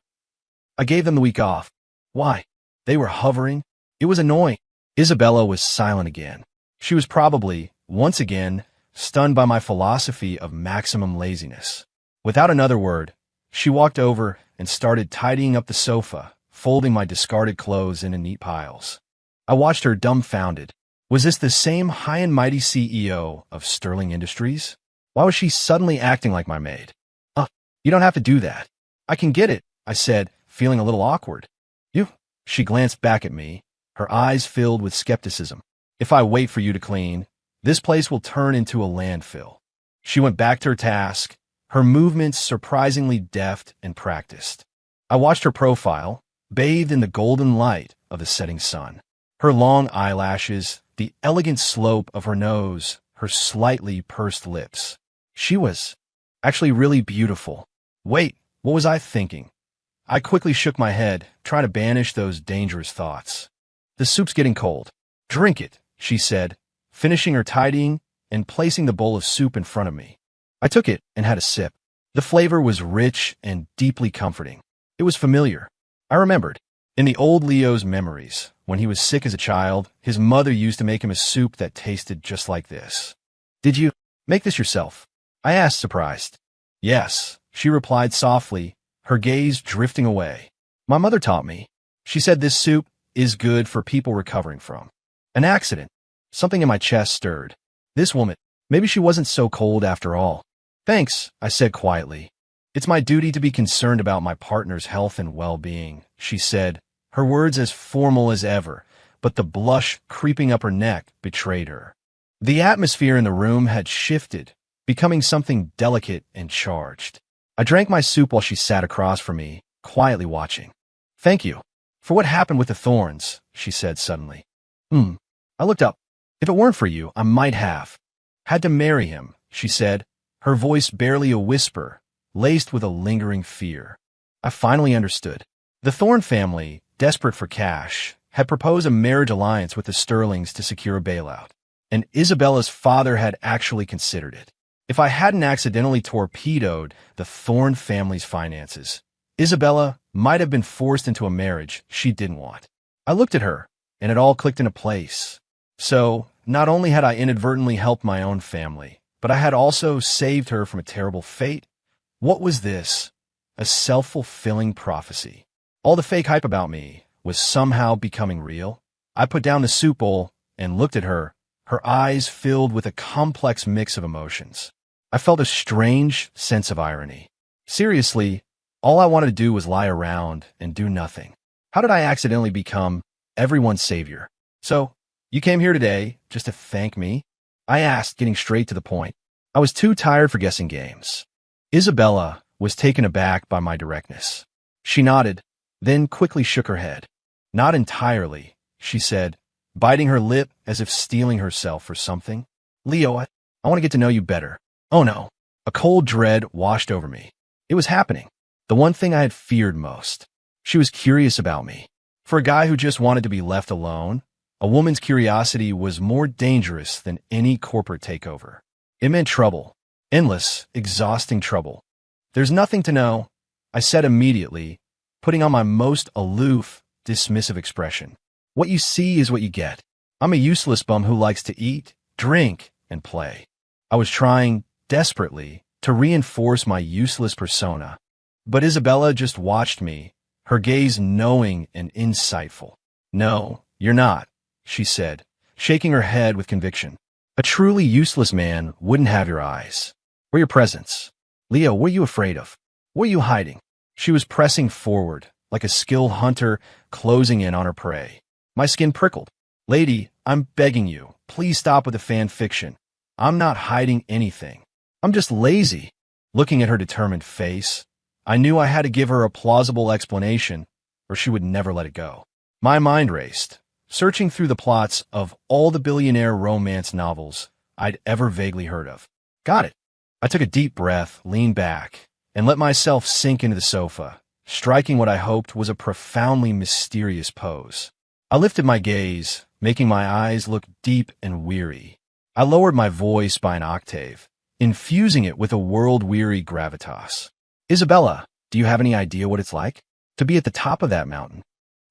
Speaker 1: I gave them the week off. Why? They were hovering. It was annoying. Isabella was silent again. She was probably, once again, stunned by my philosophy of maximum laziness. Without another word, she walked over and started tidying up the sofa, folding my discarded clothes into neat piles. I watched her dumbfounded. Was this the same high and mighty CEO of Sterling Industries? Why was she suddenly acting like my maid? You don't have to do that. I can get it, I said, feeling a little awkward. You? She glanced back at me, her eyes filled with skepticism. If I wait for you to clean, this place will turn into a landfill. She went back to her task, her movements surprisingly deft and practiced. I watched her profile, bathed in the golden light of the setting sun. Her long eyelashes, the elegant slope of her nose, her slightly pursed lips. She was actually really beautiful. Wait, what was I thinking? I quickly shook my head, trying to banish those dangerous thoughts. The soup's getting cold. Drink it, she said, finishing her tidying and placing the bowl of soup in front of me. I took it and had a sip. The flavor was rich and deeply comforting. It was familiar. I remembered. In the old Leo's memories, when he was sick as a child, his mother used to make him a soup that tasted just like this. Did you make this yourself? I asked, surprised. Yes, she replied softly, her gaze drifting away. My mother taught me. She said this soup is good for people recovering from an accident. Something in my chest stirred. This woman, maybe she wasn't so cold after all. Thanks, I said quietly. It's my duty to be concerned about my partner's health and well-being, she said, her words as formal as ever, but the blush creeping up her neck betrayed her. The atmosphere in the room had shifted, becoming something delicate and charged. I drank my soup while she sat across from me, quietly watching. Thank you. For what happened with the thorns, she said suddenly. I looked up. If it weren't for you, I might have. Had to marry him, she said, her voice barely a whisper, laced with a lingering fear. I finally understood. The Thorne family, desperate for cash, had proposed a marriage alliance with the Sterlings to secure a bailout. And Isabella's father had actually considered it. If I hadn't accidentally torpedoed the Thorne family's finances, Isabella might have been forced into a marriage she didn't want. I looked at her, and it all clicked into place. So, not only had I inadvertently helped my own family, but I had also saved her from a terrible fate. What was this? A self-fulfilling prophecy. All the fake hype about me was somehow becoming real. I put down the soup bowl and looked at her, her eyes filled with a complex mix of emotions. I felt a strange sense of irony. Seriously, all I wanted to do was lie around and do nothing. How did I accidentally become everyone's savior? So, you came here today just to thank me? I asked, getting straight to the point. I was too tired for guessing games. Isabella was taken aback by my directness. She nodded, then quickly shook her head. Not entirely, she said, biting her lip as if steeling herself for something. Leo, I want to get to know you better. Oh no. A cold dread washed over me. It was happening. The one thing I had feared most. She was curious about me. For a guy who just wanted to be left alone, a woman's curiosity was more dangerous than any corporate takeover. It meant trouble. Endless, exhausting trouble. There's nothing to know, I said immediately, putting on my most aloof, dismissive expression. What you see is what you get. I'm a useless bum who likes to eat, drink, and play. I was trying, desperately, to reinforce my useless persona. But Isabella just watched me, her gaze knowing and insightful. No, you're not, she said, shaking her head with conviction. A truly useless man wouldn't have your eyes, or your presence. Leo, what are you afraid of? What are you hiding? She was pressing forward, like a skilled hunter closing in on her prey. My skin prickled. Lady, I'm begging you, please stop with the fan fiction. I'm not hiding anything. I'm just lazy. Looking at her determined face, I knew I had to give her a plausible explanation, or she would never let it go. My mind raced, searching through the plots of all the billionaire romance novels I'd ever vaguely heard of. Got it. I took a deep breath, leaned back, and let myself sink into the sofa, striking what I hoped was a profoundly mysterious pose. I lifted my gaze, making my eyes look deep and weary. I lowered my voice by an octave, infusing it with a world-weary gravitas. Isabella, do you have any idea what it's like to be at the top of that mountain?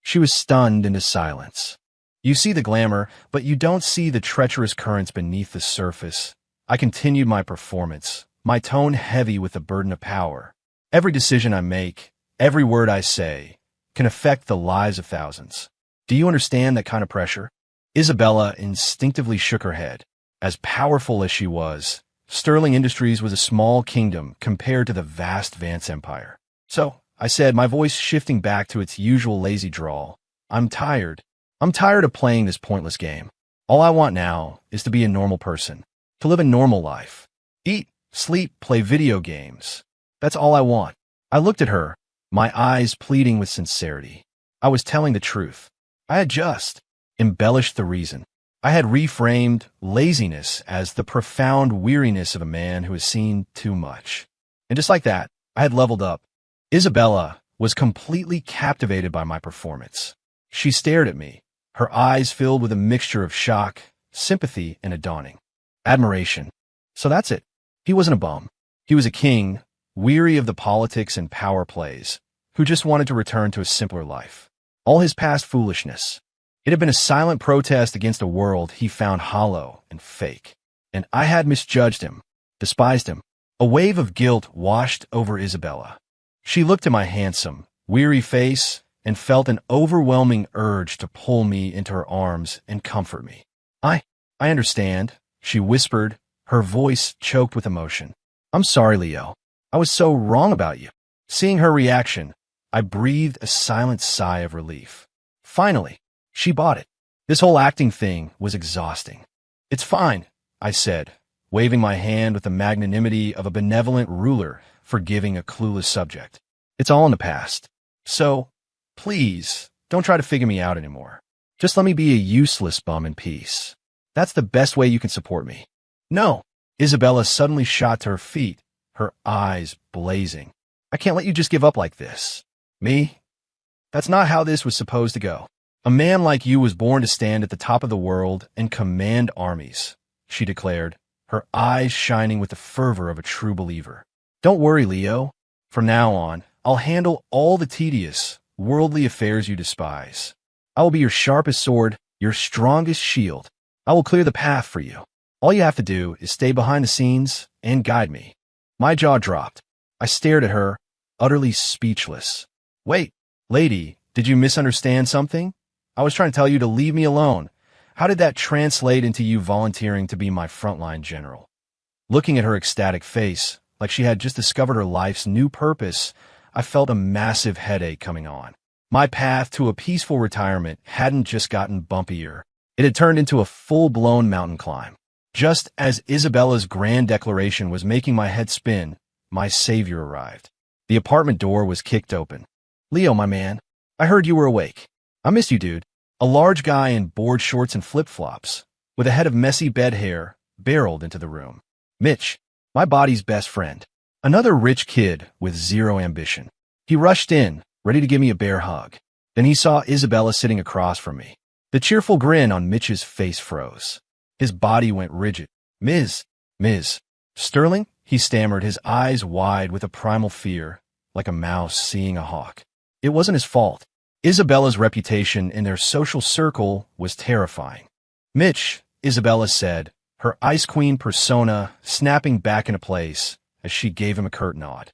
Speaker 1: She was stunned into silence. You see the glamour, but you don't see the treacherous currents beneath the surface. I continued my performance, my tone heavy with the burden of power. Every decision I make, every word I say, can affect the lives of thousands. Do you understand that kind of pressure? Isabella instinctively shook her head. As powerful as she was, Sterling Industries was a small kingdom compared to the vast Vance Empire. So, I said, my voice shifting back to its usual lazy drawl, I'm tired. I'm tired of playing this pointless game. All I want now is to be a normal person, to live a normal life. Eat, sleep, play video games. That's all I want. I looked at her, my eyes pleading with sincerity. I was telling the truth. I had just embellished the reason. I had reframed laziness as the profound weariness of a man who has seen too much. And just like that, I had leveled up. Isabella was completely captivated by my performance. She stared at me, her eyes filled with a mixture of shock, sympathy, and a dawning admiration. So that's it. He wasn't a bum. He was a king, weary of the politics and power plays, who just wanted to return to a simpler life. All his past foolishness. It had been a silent protest against a world he found hollow and fake. And I had misjudged him, despised him. A wave of guilt washed over Isabella. She looked at my handsome, weary face and felt an overwhelming urge to pull me into her arms and comfort me. I understand, she whispered, her voice choked with emotion. I'm sorry, Leo. I was so wrong about you. Seeing her reaction, I breathed a silent sigh of relief. Finally, she bought it. This whole acting thing was exhausting. It's fine, I said, waving my hand with the magnanimity of a benevolent ruler forgiving a clueless subject. It's all in the past. So, please, Don't try to figure me out anymore. Just let me be a useless bum in peace. That's the best way you can support me. No. Isabella suddenly shot to her feet, her eyes blazing. I can't let you just give up like this. Me? That's not how this was supposed to go. A man like you was born to stand at the top of the world and command armies, she declared, her eyes shining with the fervor of a true believer. Don't worry, Leo. From now on, I'll handle all the tedious, worldly affairs you despise. I will be your sharpest sword, your strongest shield. I will clear the path for you. All you have to do is stay behind the scenes and guide me. My jaw dropped. I stared at her, utterly speechless. Wait, lady, did you misunderstand something? I was trying to tell you to leave me alone. How did that translate into you volunteering to be my frontline general? Looking at her ecstatic face, like she had just discovered her life's new purpose, I felt a massive headache coming on. My path to a peaceful retirement hadn't just gotten bumpier. It had turned into a full-blown mountain climb. Just as Isabella's grand declaration was making my head spin, my savior arrived. The apartment door was kicked open. Leo, my man, I heard you were awake. I miss you, dude. A large guy in board shorts and flip-flops, with a head of messy bed hair, barreled into the room. Mitch, my body's best friend. Another rich kid with zero ambition. He rushed in, ready to give me a bear hug. Then he saw Isabella sitting across from me. The cheerful grin on Mitch's face froze. His body went rigid. Ms. Sterling, he stammered, his eyes wide with a primal fear, like a mouse seeing a hawk. It wasn't his fault. Isabella's reputation in their social circle was terrifying. Mitch, Isabella said, her Ice Queen persona snapping back into place as she gave him a curt nod.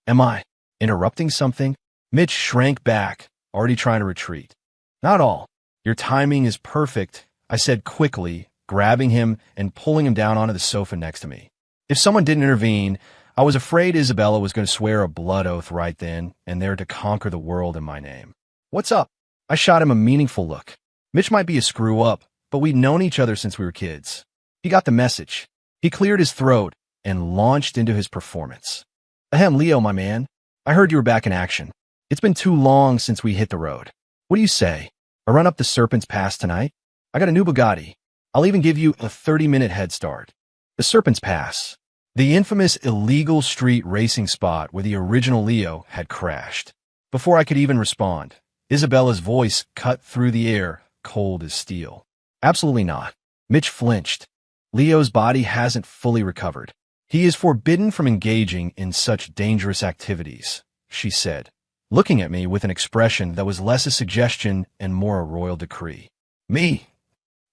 Speaker 1: Am I interrupting something? Mitch shrank back, already trying to retreat. Not all. Your timing is perfect, I said quickly, grabbing him and pulling him down onto the sofa next to me. If someone didn't intervene, I was afraid Isabella was going to swear a blood oath right then and there to conquer the world in my name. What's up? I shot him a meaningful look. Mitch might be a screw-up, but we'd known each other since we were kids. He got the message. He cleared his throat and launched into his performance. Ahem, Leo, my man. I heard you were back in action. It's been too long since we hit the road. What do you say? A run up the Serpent's Pass tonight? I got a new Bugatti. I'll even give you a 30-minute head start. The Serpent's Pass. The infamous illegal street racing spot where the original Leo had crashed. Before I could even respond, Isabella's voice cut through the air, cold as steel. Absolutely not. Mitch flinched. Leo's body hasn't fully recovered. He is forbidden from engaging in such dangerous activities, she said, looking at me with an expression that was less a suggestion and more a royal decree. Me?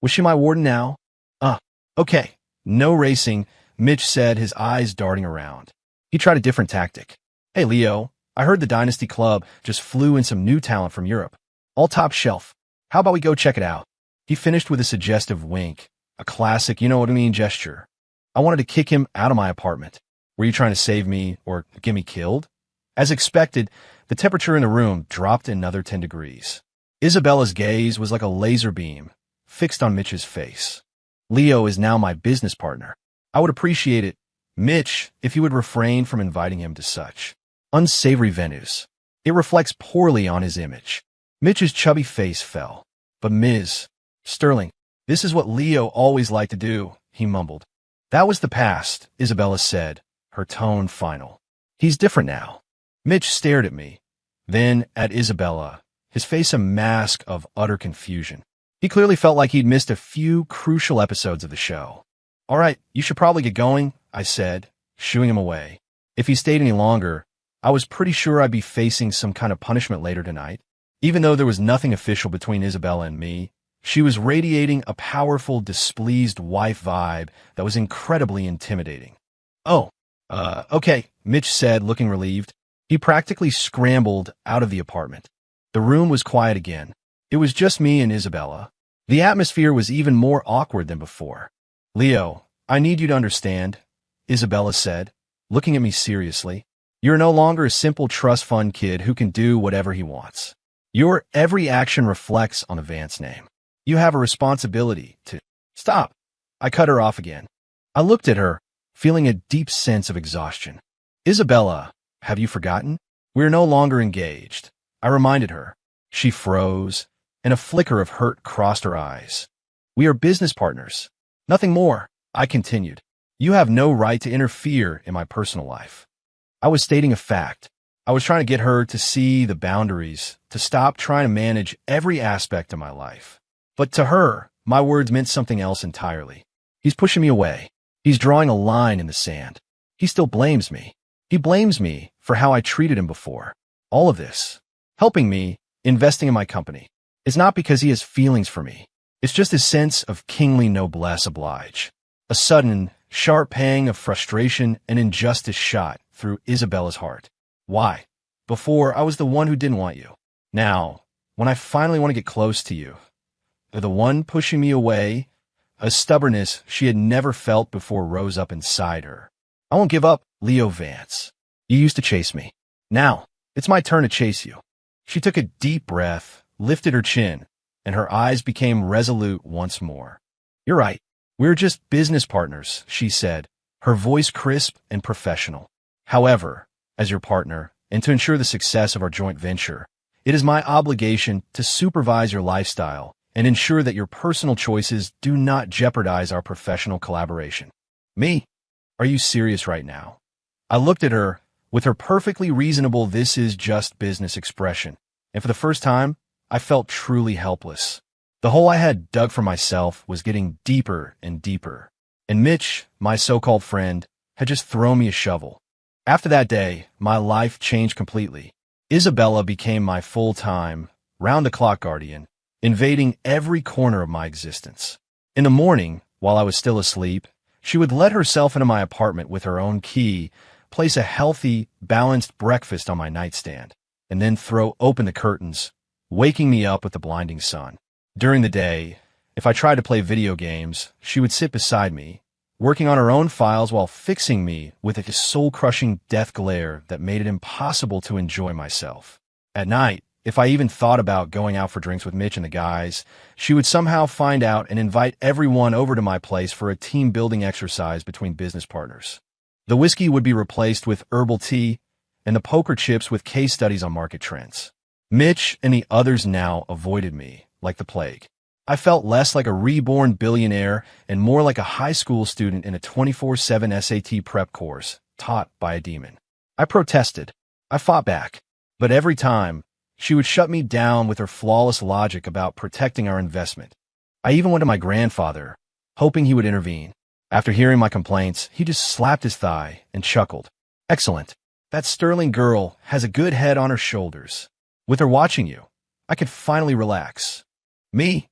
Speaker 1: Was she my warden now? Okay. No racing, Mitch said, his eyes darting around. He tried a different tactic. Hey, Leo, I heard the Dynasty Club just flew in some new talent from Europe. All top shelf. How about we go check it out? He finished with a suggestive wink, a classic you-know-what-I-mean gesture. I wanted to kick him out of my apartment. Were you trying to save me or get me killed? As expected, the temperature in the room dropped another 10 degrees. Isabella's gaze was like a laser beam, fixed on Mitch's face. Leo is now my business partner. I would appreciate it, Mitch, if you would refrain from inviting him to such unsavory venues. It reflects poorly on his image. Mitch's chubby face fell. But Ms. Sterling, this is what Leo always liked to do, he mumbled. That was the past, Isabella said, her tone final. He's different now. Mitch stared at me, then at Isabella, his face a mask of utter confusion. He clearly felt like he'd missed a few crucial episodes of the show. All right, you should probably get going, I said, shooing him away. If he stayed any longer, I was pretty sure I'd be facing some kind of punishment later tonight. Even though there was nothing official between Isabella and me, she was radiating a powerful, displeased wife vibe that was incredibly intimidating. Okay, Mitch said, looking relieved. He practically scrambled out of the apartment. The room was quiet again. It was just me and Isabella. The atmosphere was even more awkward than before. Leo, I need you to understand, Isabella said, looking at me seriously. You're no longer a simple trust fund kid who can do whatever he wants. Your every action reflects on the Vance name. You have a responsibility to... Stop! I cut her off again. I looked at her, feeling a deep sense of exhaustion. Isabella, have you forgotten? We're no longer engaged. I reminded her. She froze, and a flicker of hurt crossed her eyes. We are business partners. Nothing more, I continued. You have no right to interfere in my personal life. I was stating a fact. I was trying to get her to see the boundaries, to stop trying to manage every aspect of my life. But to her, my words meant something else entirely. He's pushing me away. He's drawing a line in the sand. He still blames me. He blames me for how I treated him before. All of this, helping me, investing in my company, is not because he has feelings for me. It's just his sense of kingly noblesse oblige. A sudden, sharp pang of frustration and injustice shot through Isabella's heart. Why? Before, I was the one who didn't want you. Now, when I finally want to get close to you, the one pushing me away, a stubbornness she had never felt before rose up inside her. I won't give up, Leo Vance. You used to chase me. Now, it's my turn to chase you. She took a deep breath, lifted her chin, and her eyes became resolute once more. You're right. We're just business partners, she said, her voice crisp and professional. However, as your partner, and to ensure the success of our joint venture, it is my obligation to supervise your lifestyle and ensure that your personal choices do not jeopardize our professional collaboration. Me? Are you serious right now? I looked at her with her perfectly reasonable "this is just business" expression, and for the first time, I felt truly helpless. The hole I had dug for myself was getting deeper and deeper, and Mitch, my so-called friend, had just thrown me a shovel. After that day, my life changed completely. Isabella became my full-time, round-the-clock guardian, invading every corner of my existence. In the morning, while I was still asleep, she would let herself into my apartment with her own key, place a healthy, balanced breakfast on my nightstand, and then throw open the curtains, waking me up with the blinding sun. During the day, if I tried to play video games, she would sit beside me, working on her own files while fixing me with a soul-crushing death glare that made it impossible to enjoy myself. At night, if I even thought about going out for drinks with Mitch and the guys, she would somehow find out and invite everyone over to my place for a team-building exercise between business partners. The whiskey would be replaced with herbal tea, and the poker chips with case studies on market trends. Mitch and the others now avoided me like the plague. I felt less like a reborn billionaire and more like a high school student in a 24/7 SAT prep course taught by a demon. I protested. I fought back. But every time, she would shut me down with her flawless logic about protecting our investment. I even went to my grandfather, hoping he would intervene. After hearing my complaints, he just slapped his thigh and chuckled. Excellent. That sterling girl has a good head on her shoulders. With her watching you, I could finally relax. Me?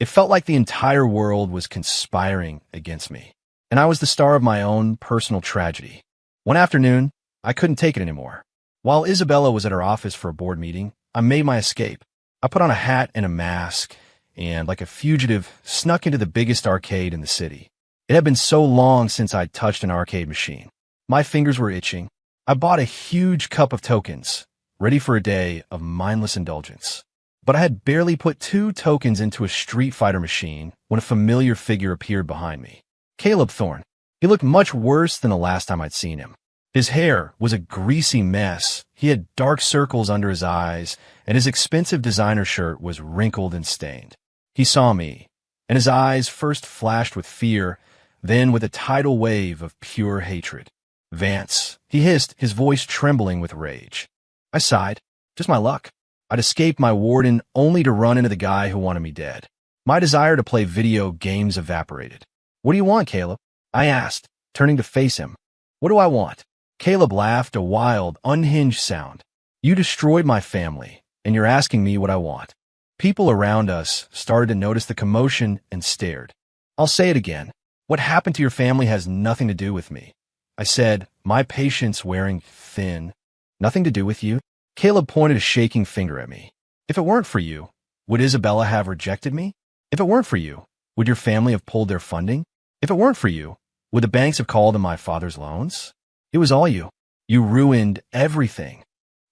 Speaker 1: It felt like the entire world was conspiring against me, and I was the star of my own personal tragedy. One afternoon, I couldn't take it anymore. While Isabella was at her office for a board meeting, I made my escape. I put on a hat and a mask, and like a fugitive, snuck into the biggest arcade in the city. It had been so long since I'd touched an arcade machine. My fingers were itching. I bought a huge cup of tokens, ready for a day of mindless indulgence. But I had barely put 2 tokens into a Street Fighter machine when a familiar figure appeared behind me. Caleb Thorne. He looked much worse than the last time I'd seen him. His hair was a greasy mess, he had dark circles under his eyes, and his expensive designer shirt was wrinkled and stained. He saw me, and his eyes first flashed with fear, then with a tidal wave of pure hatred. Vance, he hissed, his voice trembling with rage. I sighed. Just my luck. I'd escaped my warden only to run into the guy who wanted me dead. My desire to play video games evaporated. What do you want, Caleb? I asked, turning to face him. What do I want? Caleb laughed, a wild, unhinged sound. You destroyed my family, and you're asking me what I want. People around us started to notice the commotion and stared. I'll say it again. What happened to your family has nothing to do with me. I said, my patience wearing thin. Nothing to do with you? Caleb pointed a shaking finger at me. If it weren't for you, would Isabella have rejected me? If it weren't for you, would your family have pulled their funding? If it weren't for you, would the banks have called on my father's loans? It was all you. You ruined everything.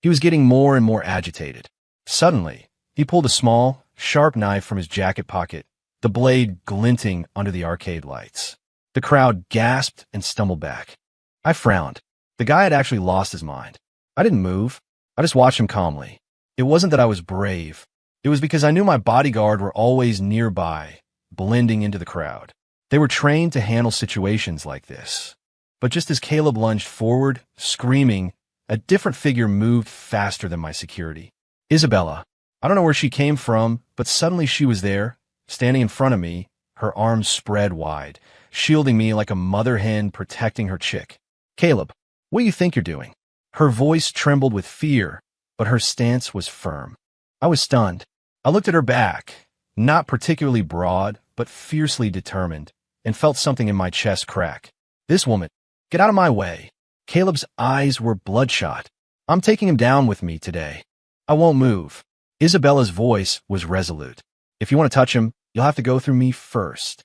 Speaker 1: He was getting more and more agitated. Suddenly, he pulled a small, sharp knife from his jacket pocket, the blade glinting under the arcade lights. The crowd gasped and stumbled back. I frowned. The guy had actually lost his mind. I didn't move. I just watched him calmly. It wasn't that I was brave. It was because I knew my bodyguard were always nearby, blending into the crowd. They were trained to handle situations like this. But just as Caleb lunged forward, screaming, a different figure moved faster than my security. Isabella. I don't know where she came from, but suddenly she was there, standing in front of me, her arms spread wide, shielding me like a mother hen protecting her chick. Caleb, what do you think you're doing? Her voice trembled with fear, but her stance was firm. I was stunned. I looked at her back, not particularly broad, but fiercely determined, and felt something in my chest crack. This woman, get out of my way. Caleb's eyes were bloodshot. I'm taking him down with me today. I won't move. Isabella's voice was resolute. If you want to touch him, you'll have to go through me first.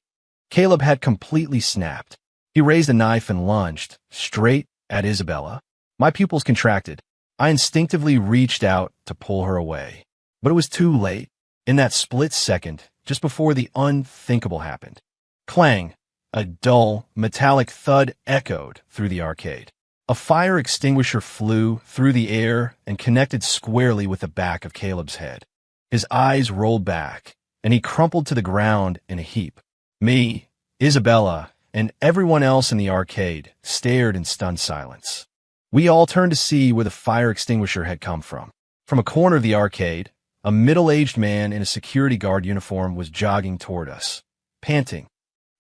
Speaker 1: Caleb had completely snapped. He raised a knife and lunged, straight at Isabella. My pupils contracted. I instinctively reached out to pull her away. But it was too late. In that split second, just before the unthinkable happened. Clang! A dull, metallic thud echoed through the arcade. A fire extinguisher flew through the air and connected squarely with the back of Caleb's head. His eyes rolled back, and he crumpled to the ground in a heap. Me, Isabella, and everyone else in the arcade stared in stunned silence. We all turned to see where the fire extinguisher had come from. From a corner of the arcade, a middle-aged man in a security guard uniform was jogging toward us, panting.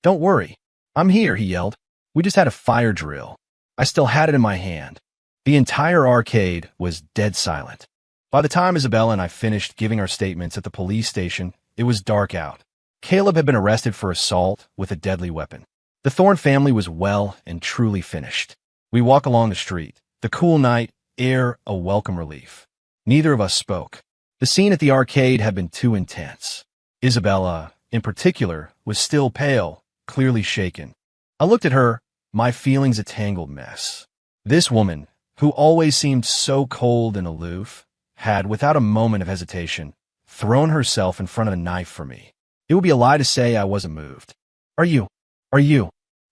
Speaker 1: "Don't worry. I'm here," he yelled. "We just had a fire drill." I still had it in my hand. The entire arcade was dead silent. By the time Isabella and I finished giving our statements at the police station, it was dark out. Caleb had been arrested for assault with a deadly weapon. The Thorne family was well and truly finished. We walked along the street, the cool night air a welcome relief. Neither of us spoke. The scene at the arcade had been too intense. Isabella, in particular, was still pale, clearly shaken. I looked at her, my feelings a tangled mess. This woman, who always seemed so cold and aloof, had, without a moment of hesitation, thrown herself in front of a knife for me. It would be a lie to say I wasn't moved. Are you?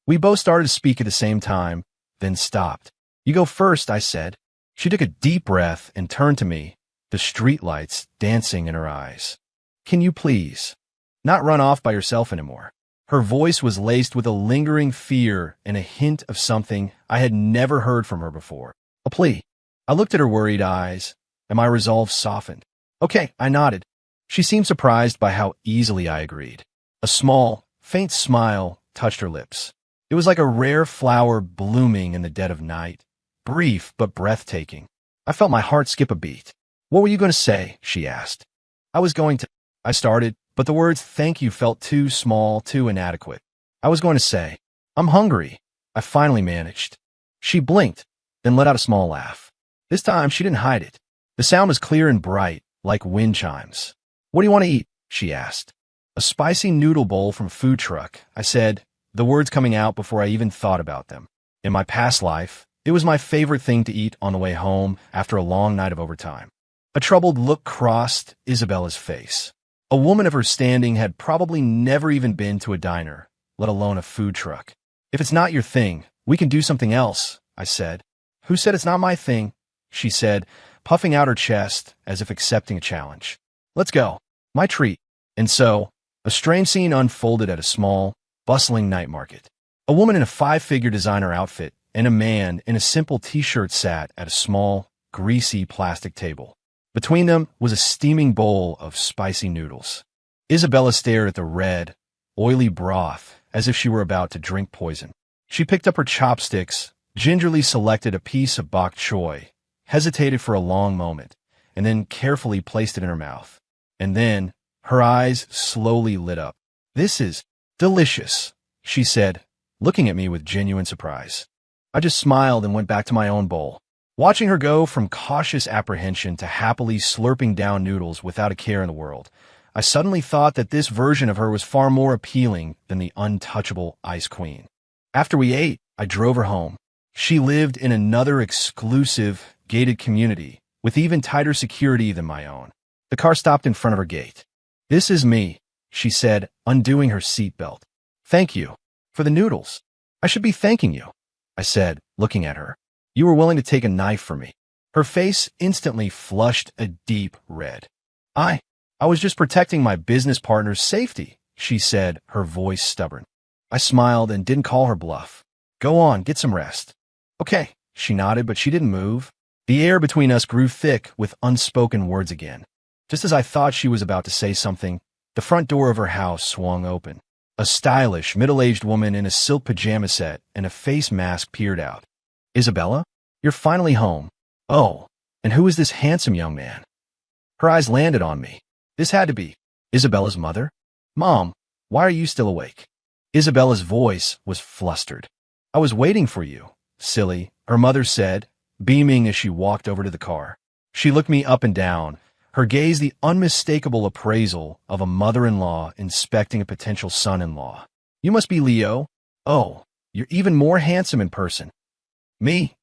Speaker 1: We both started to speak at the same time, then stopped. You go first, I said. She took a deep breath and turned to me, the streetlights dancing in her eyes. Can you please not run off by yourself anymore? Her voice was laced with a lingering fear and a hint of something I had never heard from her before. A plea. I looked at her worried eyes, and my resolve softened. Okay, I nodded. She seemed surprised by how easily I agreed. A small, faint smile touched her lips. It was like a rare flower blooming in the dead of night, brief but breathtaking. I felt my heart skip a beat. What were you going to say? She asked. I started, but the words thank you felt too small, too inadequate. I was going to say, I'm hungry. I finally managed. She blinked, then let out a small laugh. This time she didn't hide it. The sound was clear and bright, like wind chimes. What do you want to eat? She asked. A spicy noodle bowl from a food truck, I said, the words coming out before I even thought about them. In my past life, it was my favorite thing to eat on the way home after a long night of overtime. A troubled look crossed Isabella's face. A woman of her standing had probably never even been to a diner, let alone a food truck. If it's not your thing, we can do something else, I said. Who said it's not my thing? She said, puffing out her chest as if accepting a challenge. Let's go. My treat. And so, a strange scene unfolded at a small, bustling night market. A woman in a five-figure designer outfit and a man in a simple t-shirt sat at a small, greasy plastic table. Between them was a steaming bowl of spicy noodles. Isabella stared at the red, oily broth as if she were about to drink poison. She picked up her chopsticks, gingerly selected a piece of bok choy, hesitated for a long moment, and then carefully placed it in her mouth. And then, her eyes slowly lit up. This is delicious, she said, looking at me with genuine surprise. I just smiled and went back to my own bowl. Watching her go from cautious apprehension to happily slurping down noodles without a care in the world, I suddenly thought that this version of her was far more appealing than the untouchable Ice Queen. After we ate, I drove her home. She lived in another exclusive, gated community, with even tighter security than my own. The car stopped in front of her gate. This is me, she said, undoing her seatbelt. Thank you. For the noodles. I should be thanking you, I said, looking at her. You were willing to take a knife for me. Her face instantly flushed a deep red. I was just protecting my business partner's safety, she said, her voice stubborn. I smiled and didn't call her bluff. Go on, get some rest. Okay, she nodded, but she didn't move. The air between us grew thick with unspoken words again. Just as I thought she was about to say something, the front door of her house swung open. A stylish, middle-aged woman in a silk pajama set and a face mask peered out. Isabella? You're finally home. Oh, and who is this handsome young man? Her eyes landed on me. This had to be Isabella's mother. Mom, why are you still awake? Isabella's voice was flustered. I was waiting for you, silly, her mother said, beaming as she walked over to the car. She looked me up and down, her gaze the unmistakable appraisal of a mother-in-law inspecting a potential son-in-law. You must be Leo. Oh, you're even more handsome in person. Me?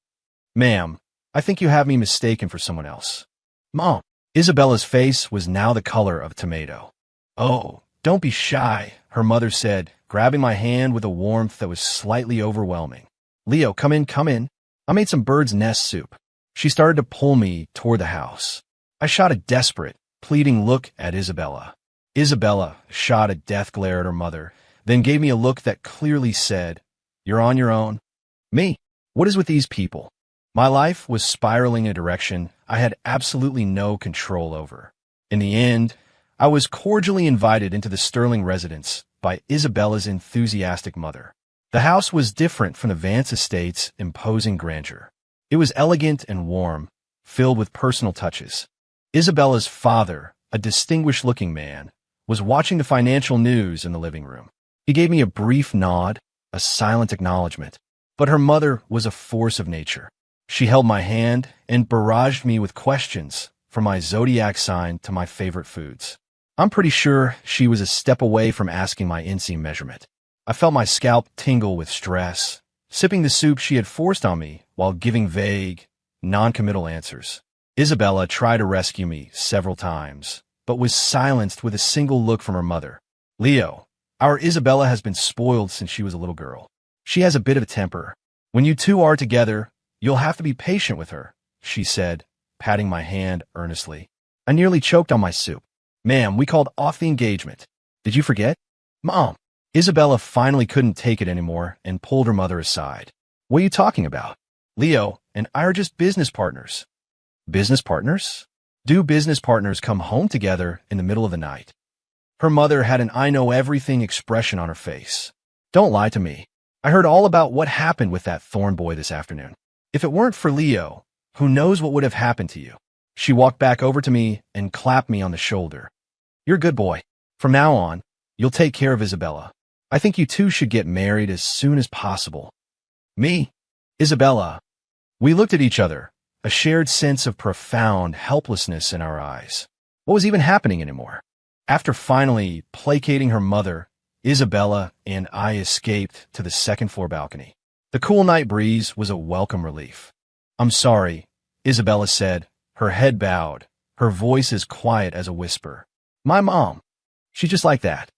Speaker 1: Ma'am, I think you have me mistaken for someone else. Mom. Isabella's face was now the color of a tomato. Oh, don't be shy, her mother said, grabbing my hand with a warmth that was slightly overwhelming. Leo, come in, come in. I made some bird's nest soup. She started to pull me toward the house. I shot a desperate, pleading look at Isabella. Isabella shot a death glare at her mother, then gave me a look that clearly said, You're on your own. Me? What is with these people? My life was spiraling in a direction I had absolutely no control over. In the end, I was cordially invited into the Sterling residence by Isabella's enthusiastic mother. The house was different from the Vance estate's imposing grandeur. It was elegant and warm, filled with personal touches. Isabella's father, a distinguished-looking man, was watching the financial news in the living room. He gave me a brief nod, a silent acknowledgement, but her mother was a force of nature. She held my hand and barraged me with questions, from my zodiac sign to my favorite foods. I'm pretty sure she was a step away from asking my inseam measurement. I felt my scalp tingle with stress, sipping the soup she had forced on me while giving vague, non-committal answers. Isabella tried to rescue me several times, but was silenced with a single look from her mother. Leo, our Isabella has been spoiled since she was a little girl. She has a bit of a temper. When you two are together, you'll have to be patient with her, she said, patting my hand earnestly. I nearly choked on my soup. Ma'am, we called off the engagement. Did you forget? Mom. Isabella finally couldn't take it anymore and pulled her mother aside. What are you talking about? Leo and I are just business partners. Business partners? Do business partners come home together in the middle of the night? Her mother had an I-know-everything expression on her face. Don't lie to me. I heard all about what happened with that Thorn boy this afternoon. If it weren't for Leo, who knows what would have happened to you? She walked back over to me and clapped me on the shoulder. You're a good boy. From now on, you'll take care of Isabella. I think you two should get married as soon as possible. Me? Isabella. We looked at each other, a shared sense of profound helplessness in our eyes. What was even happening anymore? After finally placating her mother, Isabella and I escaped to the second-floor balcony. The cool night breeze was a welcome relief. I'm sorry, Isabella said, her head bowed, her voice as quiet as a whisper. My mom. She's just like that.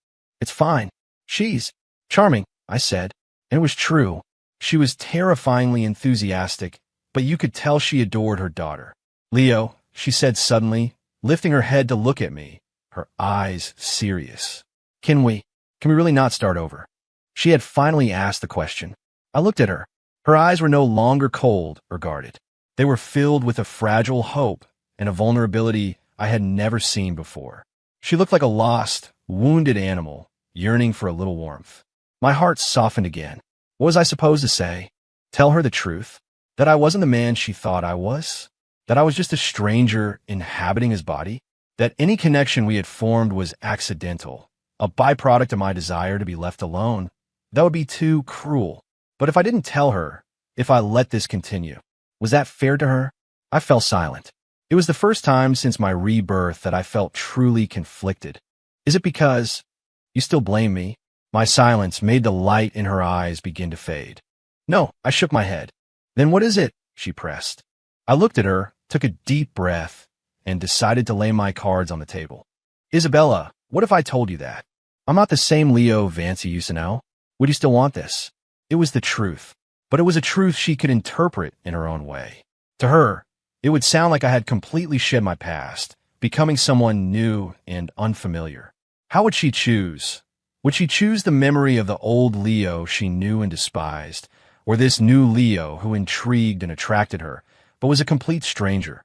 Speaker 1: It's fine. She's charming, I said. And it was true. She was terrifyingly enthusiastic, but you could tell she adored her daughter. Leo, she said suddenly, lifting her head to look at me, her eyes serious. Can we really not start over? She had finally asked the question. I looked at her. Her eyes were no longer cold or guarded. They were filled with a fragile hope and a vulnerability I had never seen before. She looked like a lost, wounded animal, yearning for a little warmth. My heart softened again. What was I supposed to say? Tell her the truth? That I wasn't the man she thought I was? That I was just a stranger inhabiting his body? That any connection we had formed was accidental, a byproduct of my desire to be left alone? That would be too cruel. But if I didn't tell her, if I let this continue, was that fair to her? I fell silent. It was the first time since my rebirth that I felt truly conflicted. Is it because you still blame me? My silence made the light in her eyes begin to fade. No, I shook my head. Then what is it? She pressed. I looked at her, took a deep breath, and decided to lay my cards on the table. Isabella, what if I told you that? I'm not the same Leo Vance you used to know. Would you still want this? It was the truth, but it was a truth she could interpret in her own way. To her, It would sound like I had completely shed my past, becoming someone new and unfamiliar. How would she choose? Would she choose the memory of the old Leo she knew and despised, or this new Leo who intrigued and attracted her, but was a complete stranger?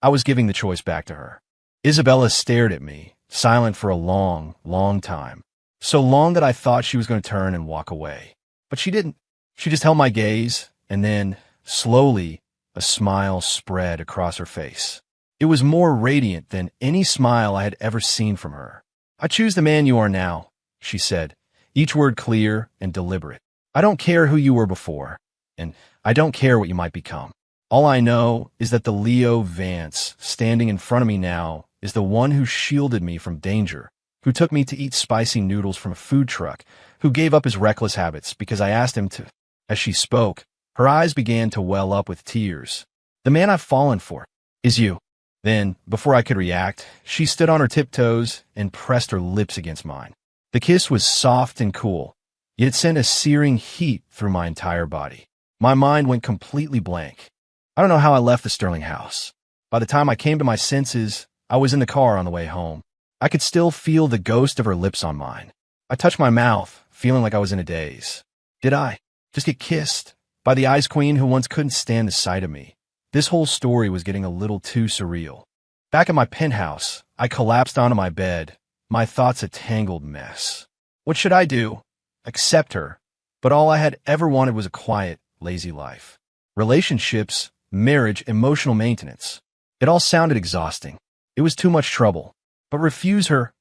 Speaker 1: I was giving the choice back to her. Isabella stared at me, silent for a long, long time. So long that I thought she was going to turn and walk away. But she didn't. She just held my gaze, and then, slowly, a smile spread across her face. It was more radiant than any smile I had ever seen from her. "I choose the man you are now," she said, each word clear and deliberate. "I don't care who you were before, and I don't care what you might become. All I know is that the Leo Vance standing in front of me now is the one who shielded me from danger, who took me to eat spicy noodles from a food truck, who gave up his reckless habits because I asked him to." As she spoke, her eyes began to well up with tears. "The man I've fallen for is you." Then, before I could react, she stood on her tiptoes and pressed her lips against mine. The kiss was soft and cool, yet it sent a searing heat through my entire body. My mind went completely blank. I don't know how I left the Sterling house. By the time I came to my senses, I was in the car on the way home. I could still feel the ghost of her lips on mine. I touched my mouth, feeling like I was in a daze. Did I just get kissed by the Ice Queen who once couldn't stand the sight of me? This whole story was getting a little too surreal. Back at my penthouse, I collapsed onto my bed, my thoughts a tangled mess. What should I do? Accept her. But all I had ever wanted was a quiet, lazy life. Relationships, marriage, emotional maintenance. It all sounded exhausting. It was too much trouble. But refuse her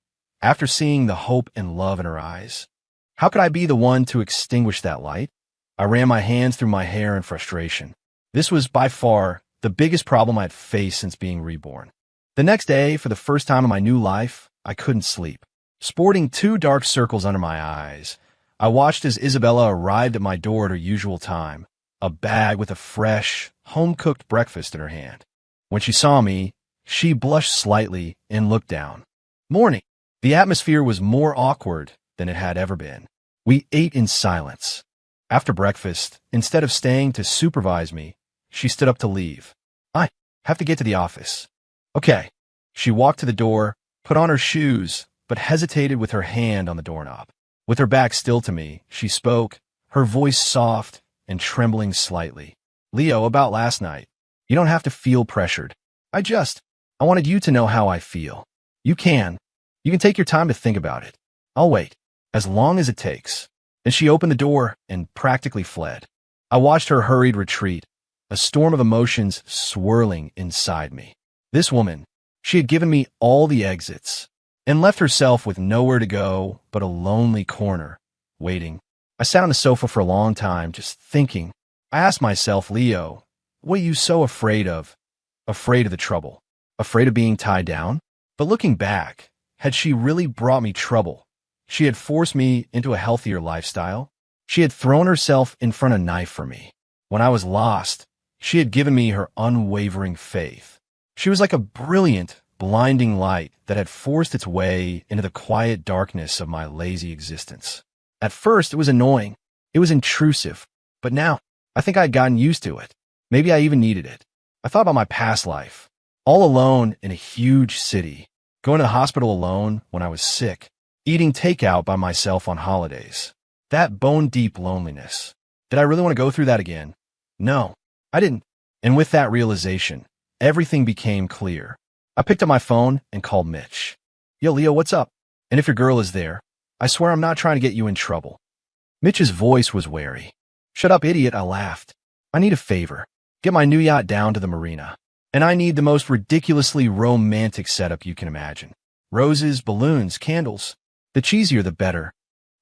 Speaker 1: after seeing the hope and love in her eyes? How could I be the one to extinguish that light? I ran my hands through my hair in frustration. This was by far the biggest problem I had faced since being reborn. The next day, for the first time in my new life, I couldn't sleep. Sporting 2 dark circles under my eyes, I watched as Isabella arrived at my door at her usual time, a bag with a fresh, home-cooked breakfast in her hand. When she saw me, she blushed slightly and looked down. "Morning." The atmosphere was more awkward than it had ever been. We ate in silence. After breakfast, instead of staying to supervise me, she stood up to leave. "I have to get to the office." "Okay." She walked to the door, put on her shoes, but hesitated with her hand on the doorknob. With her back still to me, she spoke, her voice soft and trembling slightly. "Leo, about last night. You don't have to feel pressured. I wanted you to know how I feel. You can take your time to think about it. I'll wait, as long as it takes." Then she opened the door and practically fled. I watched her hurried retreat, a storm of emotions swirling inside me. This woman, she had given me all the exits and left herself with nowhere to go but a lonely corner, waiting. I sat on the sofa for a long time, just thinking. I asked myself, "Leo, what are you so afraid of? Afraid of the trouble? Afraid of being tied down?" But looking back, had she really brought me trouble? She had forced me into a healthier lifestyle. She had thrown herself in front of a knife for me. When I was lost, she had given me her unwavering faith. She was like a brilliant, blinding light that had forced its way into the quiet darkness of my lazy existence. At first, it was annoying. It was intrusive. But now, I think I had gotten used to it. Maybe I even needed it. I thought about my past life. All alone in a huge city. Going to the hospital alone when I was sick. Eating takeout by myself on holidays. That bone-deep loneliness. Did I really want to go through that again? No, I didn't. And with that realization, everything became clear. I picked up my phone and called Mitch. "Yo, Leo, what's up? And if your girl is there, I swear I'm not trying to get you in trouble." Mitch's voice was wary. "Shut up, idiot," I laughed. "I need a favor. Get my new yacht down to the marina. And I need the most ridiculously romantic setup you can imagine. Roses, balloons, candles. The cheesier the better."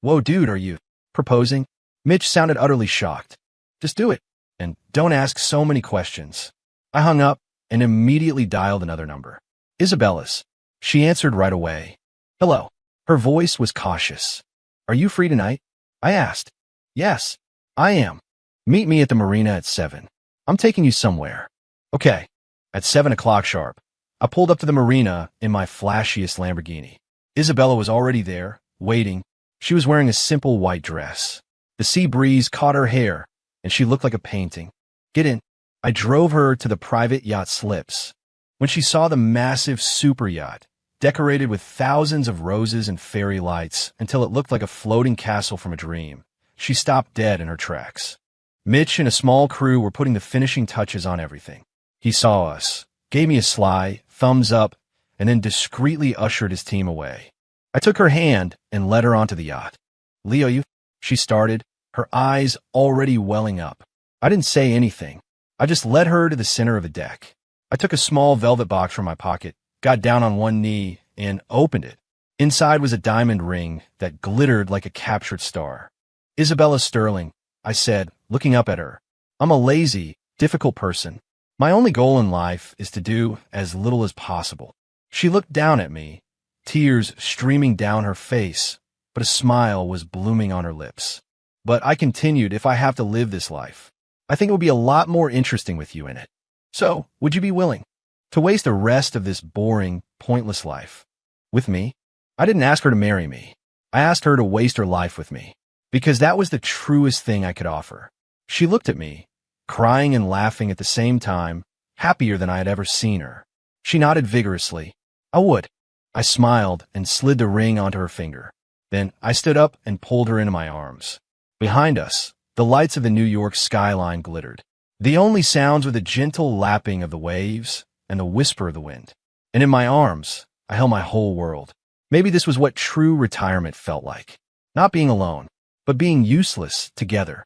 Speaker 1: "Whoa, dude, are you proposing?" Mitch sounded utterly shocked. "Just do it. And don't ask so many questions." I hung up and immediately dialed another number. Isabella's. She answered right away. "Hello." Her voice was cautious. "Are you free tonight?" I asked. "Yes, I am. Meet me at the marina at 7. I'm taking you somewhere." "Okay." At 7 o'clock sharp, I pulled up to the marina in my flashiest Lamborghini. Isabella was already there, waiting. She was wearing a simple white dress. The sea breeze caught her hair, and she looked like a painting. "Get in," I drove her to the private yacht slips. When she saw the massive super yacht, decorated with thousands of roses and fairy lights until it looked like a floating castle from a dream, she stopped dead in her tracks. Mitch and a small crew were putting the finishing touches on everything. He saw us, gave me a sly thumbs up, and then discreetly ushered his team away. I took her hand and led her onto the yacht. Leo, she started, her eyes already welling up. I didn't say anything. I just led her to the center of the deck. I took a small velvet box from my pocket, got down on one knee, and opened it. Inside was a diamond ring that glittered like a captured star. Isabella Sterling, I said, looking up at her. I'm a lazy, difficult person. My only goal in life is to do as little as possible. She looked down at me, tears streaming down her face, but a smile was blooming on her lips. But I continued, if I have to live this life, I think it would be a lot more interesting with you in it. So, would you be willing to waste the rest of this boring, pointless life with me? I didn't ask her to marry me. I asked her to waste her life with me, because that was the truest thing I could offer. She looked at me, crying and laughing at the same time, happier than I had ever seen her. She nodded vigorously. I would. I smiled and slid the ring onto her finger. Then I stood up and pulled her into my arms. Behind us, the lights of the New York skyline glittered. The only sounds were the gentle lapping of the waves and the whisper of the wind. And in my arms, I held my whole world. Maybe this was what true retirement felt like. Not being alone, but being useless together.